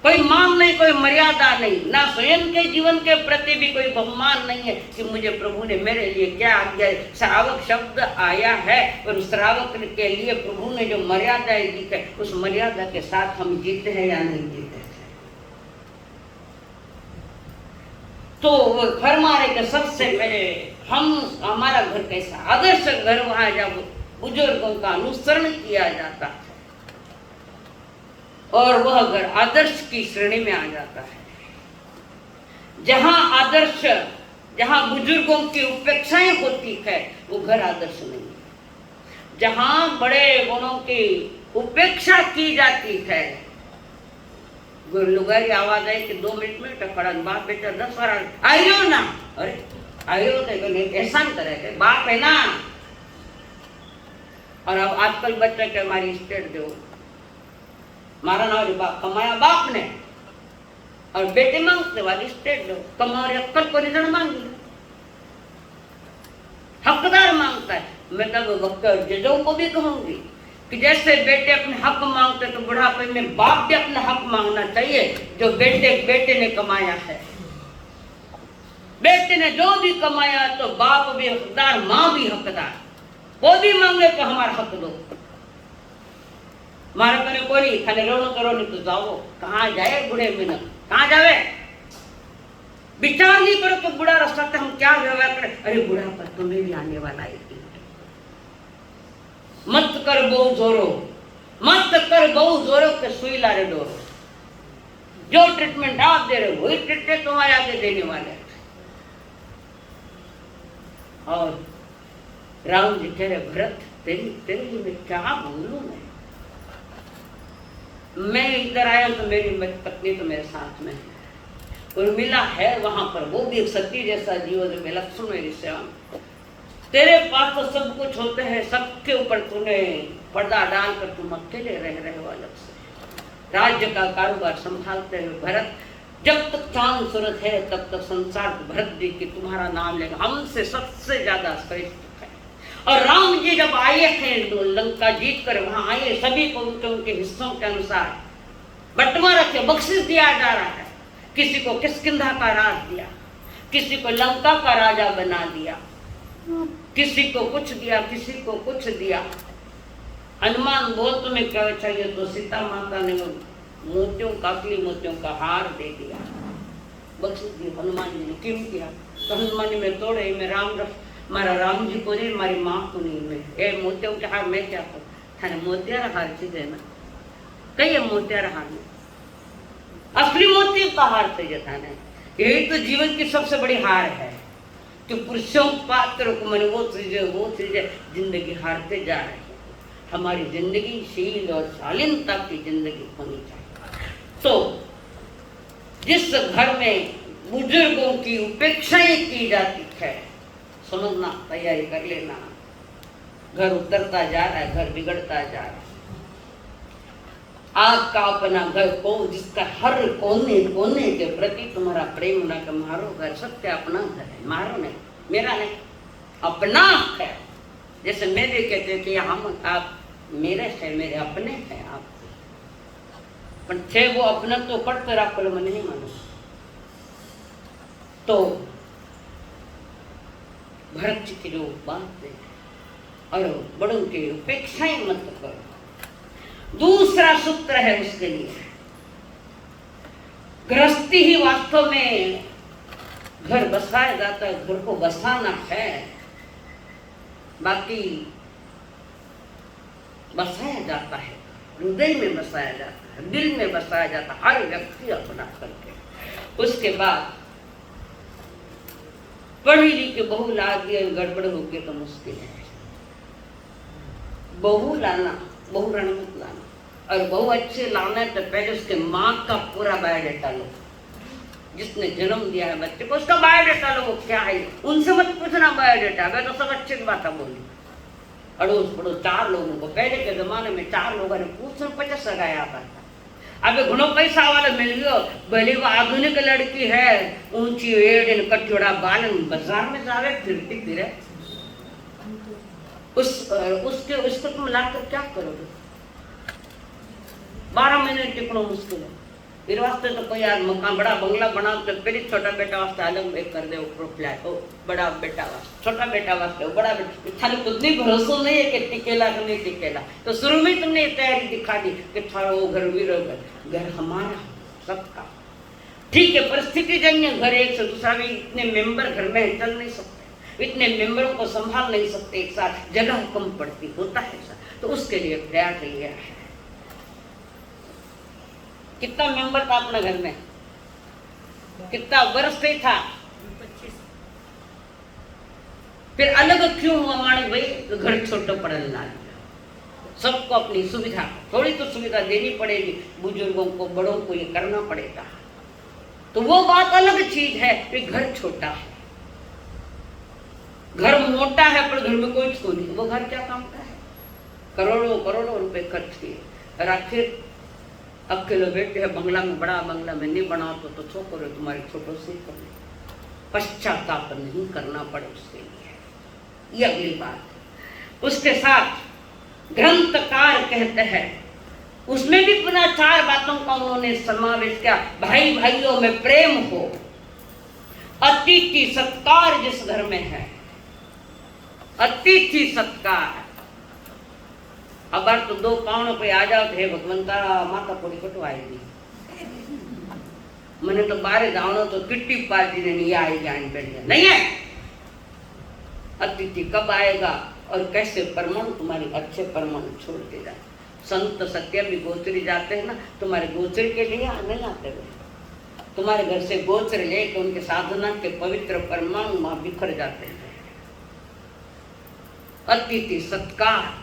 A: कोई मान नहीं, कोई मर्यादा नहीं, ना स्वयं के जीवन के प्रति भी कोई बहुमान नहीं है कि मुझे प्रभु ने मेरे लिए क्या आज्ञा। श्रावक शब्द आया है और श्रावक के लिए प्रभु ने जो मर्यादा दी है, उस मर्यादा के साथ हम जीते हैं या नहीं जीते हैं। तो घर मारे के सबसे पहले हमारा घर कैसा आदर्श घर, वहां जब बुजुर्गों का अनुसरण किया जाता है और वह घर आदर्श की श्रेणी में आ जाता है। जहां बुजुर्गों की उपेक्षाएं होती है वो घर आदर्श नहीं है। जहां बड़े गुणों की उपेक्षा की जाती है, लुगारी आवाज आई कि 2 मिनट में टकड़ा, बाप बेटा 10 बार आयो ना, अरे आयो तो एहसान करे, बाप है ना। और अब आजकल बच्चा के हमारी स्टेट दो, मारा ना बाप कमाया बाप ने, और बेटे मांगते वाली स्टेट दो, कमाओ अक्कल को निधन मांगी, हकदार मांगता है। मैं तब वक्त जजों को भी कहूंगी कि जैसे बेटे अपने हक मांगते तो बुढ़ापे में बाप भी अपना हक मांगना चाहिए। जो बेटे ने कमाया है, बेटे ने जो भी कमाया तो बाप भी हकदार, माँ भी हकदार, वो भी मांगे तो हमारा हक दो। मारे कने कोई खाने रोनो करो नहीं तो जाओ, कहाँ जाए बूढ़े मिनट, कहाँ जावे? विचार नहीं करो कि बुढ़ा रास्ता हम क्या व्यवहार करें, अरे बुढ़ा पर तुम्हें भी आने वाला है। मत कर बहु जोरो, मत कर बहु जोरो के सुई लारे डोरो। जो ट्रीटमेंट आप दे रहे हो वही ट्रीटमेंट तुम्हारे आगे देने वाले हैं। और राम जी कह रहे भरत तेरे लिए मैं क्या बोलूं, मैं इधर आया तो मेरी पत्नी तो मेरे साथ में है, उर्मिला है वहां पर, वो भी एक सती जैसा जीव जो विलक्षण मेरी सेवा। तेरे पास तो सब कुछ होते हैं, सबके ऊपर तूने पर्दा डालकर तुम अकेले रह रहे हो अलग से, राज्य का कारोबार संभालते हुए। भरत जब तक चांद सूरज है तब तक संसार भरत जी की तुम्हारा नाम लेगा, हमसे सबसे ज्यादा श्रेष्ठ है। और राम जी जब आए हैं लंका जीत कर वहां आए, सभी को उनके हिस्सों के अनुसार बंटवारा के बख्शिश दिया जा रहा है। किसी को किष्किंधा का राज दिया, किसी को लंका का राजा बना दिया, किसी को कुछ दिया, किसी को कुछ दिया। हनुमान बोल तुम्हें क्या चाहिए, तो सीता माता ने मोतियों का, असली मोतियों का हार दे दिया, बख्शिश दी। हनुमान जी ने क्यों किया, तो हनुमान जी में तोड़े में मारा राम जी को नहीं, मारी माँ को नहीं, मैं ए मोतियों के हार मैं क्या करूँ, थाने मोतियारा हार चीज है ना, कई मोतियारा हार में असली मोती का हार चाहिए था ना। यही तो जीवन की सबसे बड़ी हार है कि पुरुषों पात्र को मन वो चीजें जिंदगी हारते जा रहे हैं। हमारी जिंदगी शील और शालीनता की जिंदगी होनी चाहिए। तो जिस घर में बुजुर्गों की उपेक्षाएं की जाती है, समझना, तैयारी कर लेना, घर उतरता जा रहा है, घर बिगड़ता जा रहा है। आपका अपना घर को जिसका हर कोने कोने के प्रति तुम्हारा प्रेम होना कि मारो घर सत्य अपना घर है, मारो नहीं, मेरा नहीं, अपना है। जैसे मेरे कहते कि हम आप मेरे है, मेरे अपने हैं आप, पर थे वो अपना तो करते रखो मैं नहीं मानो। तो भरत जी की जो बात है, और बड़ों की उपेक्षाएं मत करो। दूसरा सूत्र है उसके लिए, गृहस्थी ही वास्तव में घर बसाया जाता है, घर को बसाना है, बाकी बसाया जाता है, हृदय में बसाया जाता है, दिल में बसाया जाता है, हर व्यक्ति अपना करके। उसके बाद पढ़ी लिखी बहू ला दिया, गड़बड़ हो गई तो मुश्किल है। बहू लाना, बहू रानी मत लाना, और बहू अच्छे लाना है तो पहले उसके माँ का पूरा बायोडाटा लो, जिसने जन्म दिया है बच्चे को उसका बायोडाटा लो, क्या है उनसे मत पूछना बायोडाटा, मैं तो सब अच्छी बात बोली। अड़ोस पड़ोस 4 लोगों को, पहले के जमाने में 4 लोगों ने पूछना 50 लगाया आता था। अब घणो पैसा वाला मिल गयो, भले वो आधुनिक लड़की है, ऊंची एड़ कटोरा बालन, बाजार में जावे फिरती फिरे, उसको तुम लाकर क्या करोगे? 12 महीने टिकना मुश्किल है। फिर वास्ते तो कोई यार मकान बड़ा बंगला बनाओ तो फिर छोटा बेटा वास्ते अलग एक कर दे, फ्लैट हो, बड़ा बेटा वास्ते, छोटा बेटा वास्ते, बड़ा बेटा, थाने खुद नहीं भरोसा नहीं है कि टिकेला कि नहीं टिकेला। तो शुरू में तुमने तैयारी दिखा दी कि थारा वो घर भी रहो, घर हमारा सबका ठीक है, परिस्थिति जन्य घर एक से दूसरा भी, इतने मेंबर घर में चल नहीं सकते, इतने मेंबरों को संभाल नहीं सकते एक साथ, जगह कम पड़ती, होता है ऐसा। तो उसके लिए प्रयास लिया है। कितना मेंबर था अपने घर में, कितना वर्ष से था, 25। फिर अलग क्यों हुआ माने भाई, तो घर छोटा पड़ने लगा, सबको अपनी सुविधा, थोड़ी तो सुविधा देनी पड़ेगी, बुजुर्गों को, बड़ों को ये करना पड़ेगा। तो वो बात अलग चीज है कि घर छोटा है, घर मोटा है पर घर में कोई छू नहीं, वो घर क्या काम का है, करोड़ों करोड़ों रुपए खर्च किए, और आखिर अकेले बैठे है बंगला में, बड़ा बंगला में नहीं बनाओ तो छोकरो तुम्हारे छोटो से करने, पश्चाताप नहीं करना पड़े उसके लिए, ये अगली बात। उसके साथ ग्रंथकार कहते हैं, उसमें भी पुनः 4 बातों का उन्होंने समावेश किया। भाई भाइयों में प्रेम हो, अतिथि सत्कार जिस घर में है, अतिथि सत्कार। अब तो 2 पावनों पे आ जाओ थे भगवंता, माता पूरी कटवाएगी, मैंने तो बारे जानो तो किट्टी पार्टी ने नहीं आएगी आने बैठ गया नहीं है। अतिथि कब आएगा और कैसे परमाणु तुम्हारे अच्छे परमाणु छोड़ के जाए। संत सत्य भी गोचरी जाते हैं ना, तुम्हारे गोचरी के लिए नहीं आते हुए, तुम्हारे घर से गोचर लेकर उनके साधना के पवित्र परमाणु वहां बिखर जाते हैं। अतिथि सत्कार,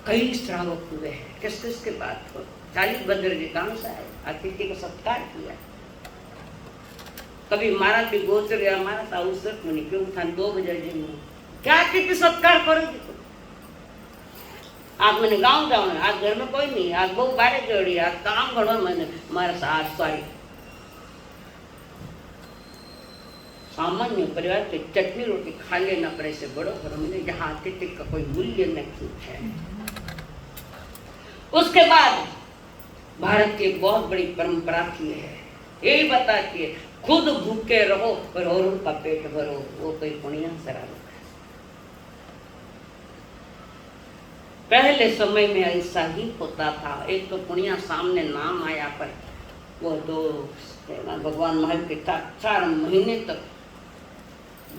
A: कई श्रावक हुए हैं, किस किस के बात हो। 40 बद्र जी कहां से आए, अतिथि का सत्कार किया। कभी महाराज भी गोचर गया, महाराज अवसर नहीं क्यों था 2 बजे जी में क्या अतिथि सत्कार करोगे। आज मैंने गाँव जाओ, आज घर में कोई नहीं, आज बहुत बारे जोड़ी, आज काम घड़ो मैंने हमारे साथ सॉरी सामान्य परिवार के चटनी रोटी खा लेना पड़े से बड़ो घर में जहाँ अतिथि का कोई मूल्य नहीं है। उसके बाद भारत की एक बहुत बड़ी परंपरा की है, यही बताती है खुद भूखे रहो और औरों का पेट भरो, वो कोई पुण्य शराब। पहले समय में ऐसा ही होता था। एक तो पुण्य सामने नाम आया, पर वो तो भगवान महावीर के 4 महीने तक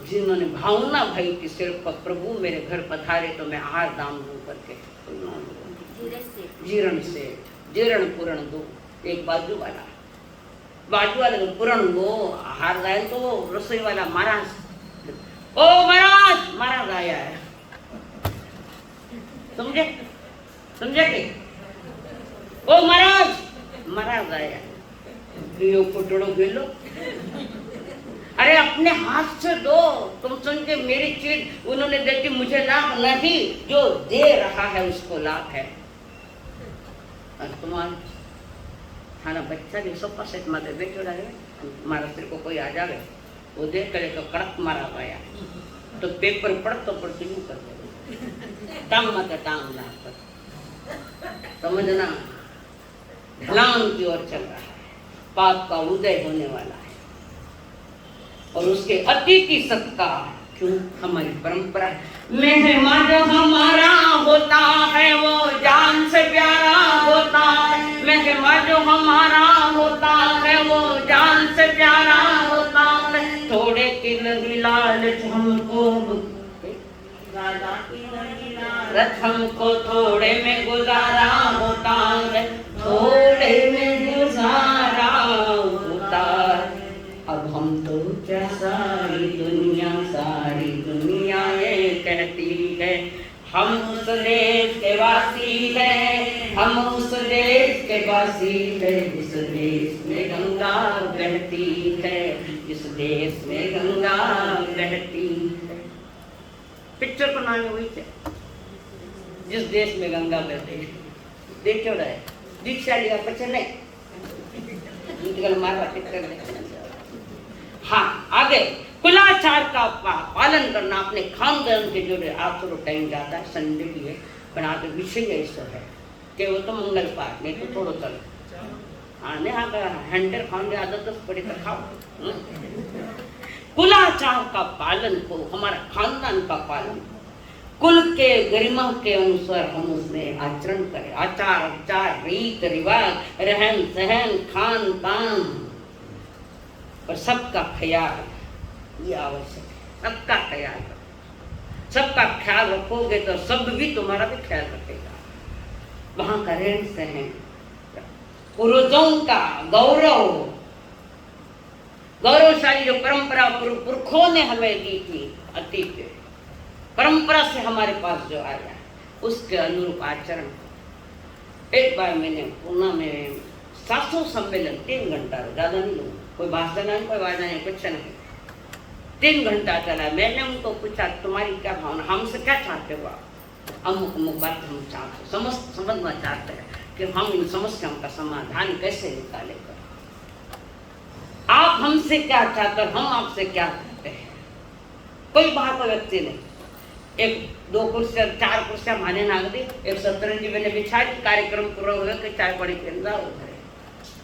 A: जिन्होंने भावना भई कि सिर्फ प्रभु मेरे घर पधारे तो मैं आहार दान दूं करके, जीर्ण पूर्ण दो। एक बाजू वाला तो पूर्ण दो, आहार दाए तो रसोई वाला महाराज, ओ महाराज आया है, समझे के ओ महाराज आया, फुटड़ो गिलो। अरे अपने हाथ से दो, तुम समझे मेरी चीज उन्होंने देखी मुझे लाभ नहीं, जो दे रहा है उसको लाभ है। तुम्हारा थाना बच्चा भी सोफा सेट में बैठो रहे, हमारा सिर को कोई आ जावे वो देख करे तो कड़क मारा पाया तो पेपर पढ़ शुरू कर दे, टांग मत टांग ला कर, समझना ढलान की ओर चल रहा है, पाप का उदय होने वाला है। और उसके अतिथि सत्कार, क्यों हमारी परंपरा है। मेहमान जो हमारा होता है वो जान से प्यारा होता है, मेहमान जो हमारा होता है वो जान से प्यारा होता है। थोड़े की लगी लालच हमको, हमको थोड़े में गुजारा होता है, थोड़े में गुजारा होता है। अब हम तो क्या सारी दुनिया ये कहती है, हम उस देश के वासी हैं, हम उस देश के वासी हैं, जिस देश में गंगा बहती है, जिस देश में गंगा बहती है। पिक्चर का नाम है वही है, जिस देश में गंगा बहती है। देखो रहे दीक्षा लिया पिक्चर नहीं मारवा पिक्चर नहीं। हाँ आगे कुलाचार का पालन करना, अपने खानदान के जुड़े। आप थोड़ा टाइम जाता है, संडे भी है, पर आगे विषय ऐसा है कि वो तो मंगल पाठ नहीं तो थोड़ा चलो आने हैंडर खाने आदत तो पड़ी तो खाओ। कुलाचार का पालन हो, हमारा खानदान का पालन, कुल के गरिमा के अनुसार हम उसमें आचरण करें। आचार विचार रीत रिवाज रहन सहन खान पान और सबका ख्याल ये आवश्यक है। सबका ख्याल रखो, सबका ख्याल रखोगे तो सब भी तुम्हारा भी ख्याल रखेगा। वहां का रहन सहन, पूर्वजों का गौरवशाली जो परंपरा पुरखों ने हमें दी थी, अतीत परंपरा से हमारे पास जो आया उसके अनुरूप आचरण। एक बार मैंने पूना में 700 सम्मेलन 3 घंटा, ज्यादा नहीं लूँ, कोई भाषण नहीं, कोई वादा नहीं, कुछ नहीं, 3 घंटा चला। मैंने उनको पूछा तुम्हारी क्या भावना, हमसे क्या चाहते हो आप? अमुक अमुक बात हम चाहते, समझना चाहते हैं कि हम इन समस्याओं का समाधान कैसे निकालेगा। आप हमसे क्या चाहते हैं, हम आपसे क्या चाहते हैं। कोई बाहर का व्यक्ति नहीं, 1-2 कुर्सियां 4 कुर्सियां माने नाग दी, एक सतरंजी मैंने बिछाई, कार्यक्रम पूरा हुआ कि चाय पानी के अंदर उधर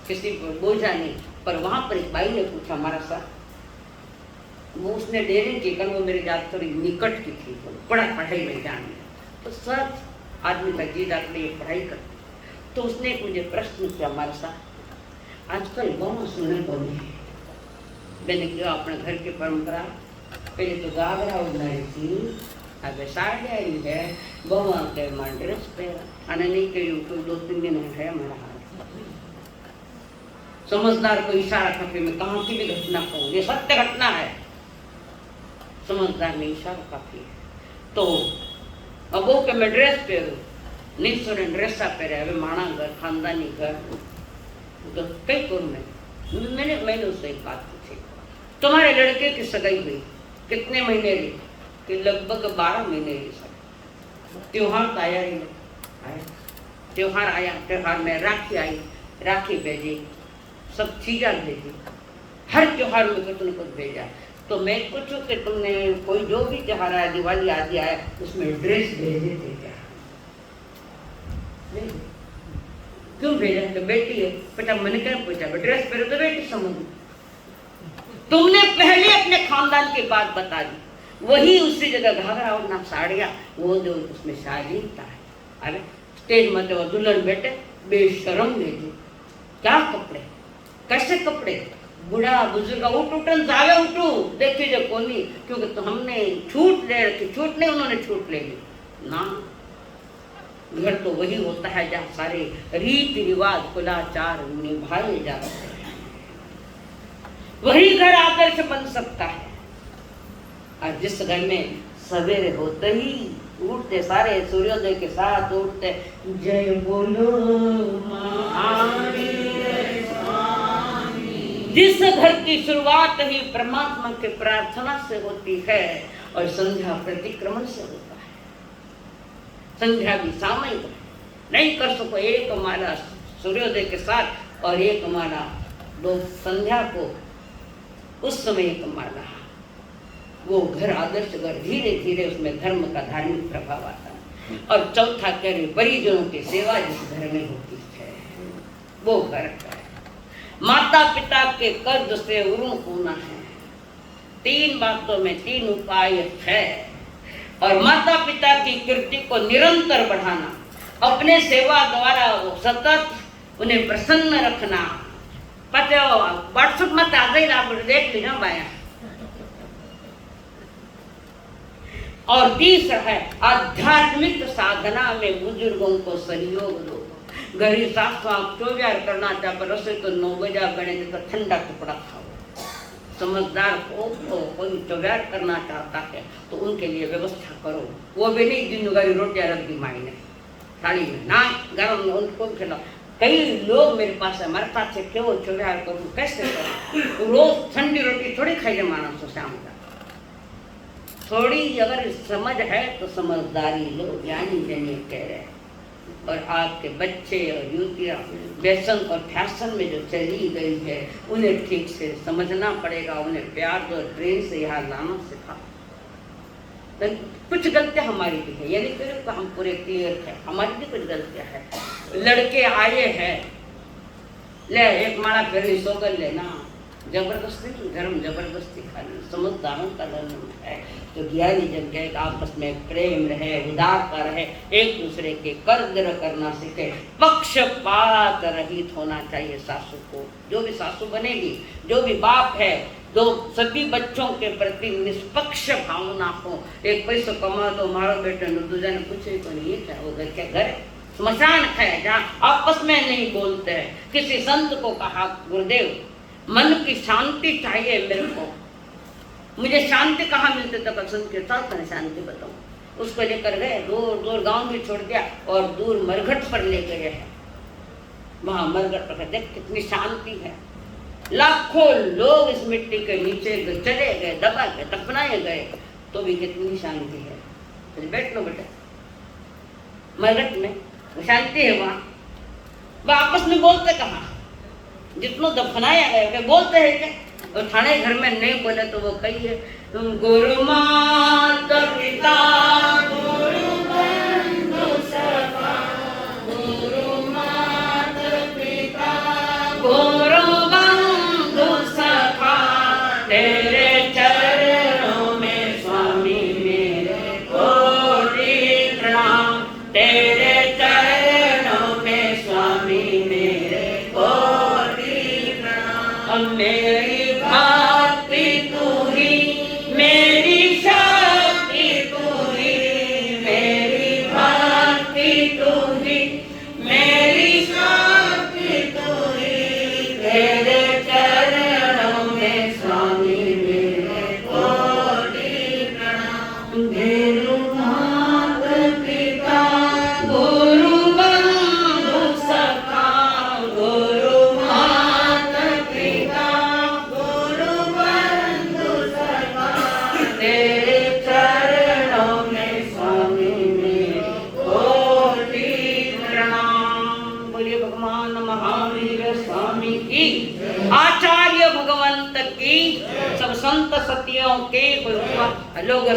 A: किसी को बोझा नहीं। पर वहां पर एक भाई ने पूछा हमारा सर, वो उसने डेयरिंग की, कल वो मेरी जात थोड़ी निकट की थी, पढ़ाई में जान, तो सर आदमी का जी जात में पढ़ाई करते तो उसने मुझे प्रश्न किया हमारे साथ, आजकल गाँव सुनने को नहीं है। मैंने कहा अपने घर की परंपरा, पहले तो घाघरा उड़नारी थी, अब साड़ी आई है, बहुआ के मां ड्रेस पहरा, आने नहीं कही तो 2-3 दिन है हमारा हाल। समझदार को इशारा करके मैं कहाँ की भी घटना कहूँ, ये सत्य घटना है, समझदार ने इशारा काफी है। तो अब के मैं ड्रेस पहरू, निश्चर ड्रेसा पहरे, હવે माणा घर खानदानी घर तो कई करूँ मैंने उससे एक बात पूछी, तुम्हारे लड़के की सगाई हुई कितने महीने रही? कि लगभग 12 महीने रही सर। त्योहार तो आया ही नहीं, त्योहार आया, त्योहार में राखी आई, राखी भेजी, सब चीज़ें भेजी, हर त्योहार में कुछ न कुछ भेजा। तो मैं पूछूं कि तुमने कोई जो भी त्योहार आया, दिवाली आदि आया, उसमें ड्रेस भेजे थे क्या? नहीं। क्यों भेजा? तो बेटी है, बेटा मैंने क्या पूछा, ड्रेस पहने तो बेटी समझ। तुमने पहले अपने खानदान की बात बता दी, वही उसी जगह घाघरा और ना साड़ियाँ, वो जो उसमें शालीनता है। अरे स्टेज में तो दुल्हन बेटे बेशरम भेजी, क्या कपड़े, कैसे कपड़े, बूढ़ा बुजुर्ग उठ उठन जावे उठू देखी जो कोनी, क्योंकि तो हमने छूट ले रखी, छूट नहीं उन्होंने छूट ले ली ना। घर तो वही होता है जहाँ सारे रीति रिवाज कुलाचार निभाए जाते हैं, वही घर आदर्श बन सकता है। और जिस घर में सवेरे होते ही उठते सारे सूर्योदय के साथ उठते, जय बोलो जिस घर की शुरुआत ही परमात्मा के प्रार्थना से होती है और संध्या प्रतिक्रमण से होता है। संध्या भी सामयिक नहीं कर सको, एक माला सूर्योदय के साथ और एक माला दो संध्या को, उस समय एक माला, वो घर आदर्श घर, धीरे धीरे उसमें धर्म का धार्मिक प्रभाव आता है। और चौथा कह रहे परिजनों की सेवा जिस घर में होती है वो घर का है। माता पिता के कर्ज से उरुण होना है। 3 बातों में 3 उपाय है। और माता पिता की कीर्ति को निरंतर बढ़ाना, अपने सेवा द्वारा वो सतत उन्हें प्रसन्न रखना। पता व्हाट्सएप में ताजा ही आप देख लीजिए बाया। और तीसरा है आध्यात्मिक साधना में बुजुर्गों को सहयोग दो। गरीब साफ आप चौव्यार करना चाहे पर रसोई तो 9 बजे बने तो ठंडा टुकड़ा खाओ। समझदार को तो कोई चौव्यार करना चाहता है तो उनके लिए व्यवस्था करो, वो भी नहीं दिन गरी रोटियां रख दी माई ने थाली में ना गरम में उनको खिलाओ। कई लोग मेरे पास हमारे पास से क्यों चौव्यार करूँ, कैसे करूँ? रोज ठंडी रोटी थोड़ी खाइए मानस शाम का। थोड़ी अगर समझ है तो समझदारी लो, ज्ञानी जनी कह रहे हैं। और आपके बच्चे और युवतियाँ व्यसन और फैशन में जो चली गई है उन्हें ठीक से समझना पड़ेगा, उन्हें प्यार और प्रेम से यहाँ लाना सिखा। कुछ गलतियाँ हमारी भी है, ये नहीं करें तो हम पूरे क्लियर है, हमारी भी कुछ गलतियाँ है। लड़के आए हैं, ले एक माला फिर सोगल लेना, जबरदस्ती धर्म जबरदस्ती खाना समझदारों का धर्म है। तो ज्ञानी जन कहे आपस में प्रेम रहे, उदारता रहे, एक दूसरे के कर्ज करना सीखे, पक्षपात रहित होना चाहिए सासू को। जो भी सासू बनेगी, जो भी बाप है, जो सभी बच्चों के प्रति निष्पक्ष भावना हो। एक पैसा कमा तो हमारा बेटा दूजा ने पूछे तो नहीं है वो घर के घर स्मशान है जहाँ आपस में नहीं बोलते हैं। किसी संत को कहा गुरुदेव मन की शांति चाहिए मेरे को, मुझे शांति कहाँ मिलते तक संत के साथ मैंने शांति बताऊँ। उसको लेकर गए, दूर दूर गांव भी छोड़ दिया और दूर मरघट पर ले गए हैं। वहाँ मरघट पर देख कितनी शांति है। लाखों लोग इस मिट्टी के नीचे चले गए, दबा गए, दफनाए गए, तो भी कितनी शांति है। तो बैठ लो बेटा मरघट में, शांति है वहाँ। वह आपस में बोलते कहाँ, जितना दफनाया गया बोलते हैं क्या? और थाने घर में नहीं बोले तो वो कहिए गुरु माता पिता गुरु बंधु सखा, गुरु माता पिता गुरु बंधु सखा, तेरे चरणों में स्वामी मेरे कोटि प्रणाम, तेरे चरणों में स्वामी तेरे चरणों में स्वामी मेरे कोटि प्रणाम। बोलिए भगवान महावीर स्वामी की, आचार्य भगवंत की, सब संत सतियों के लोग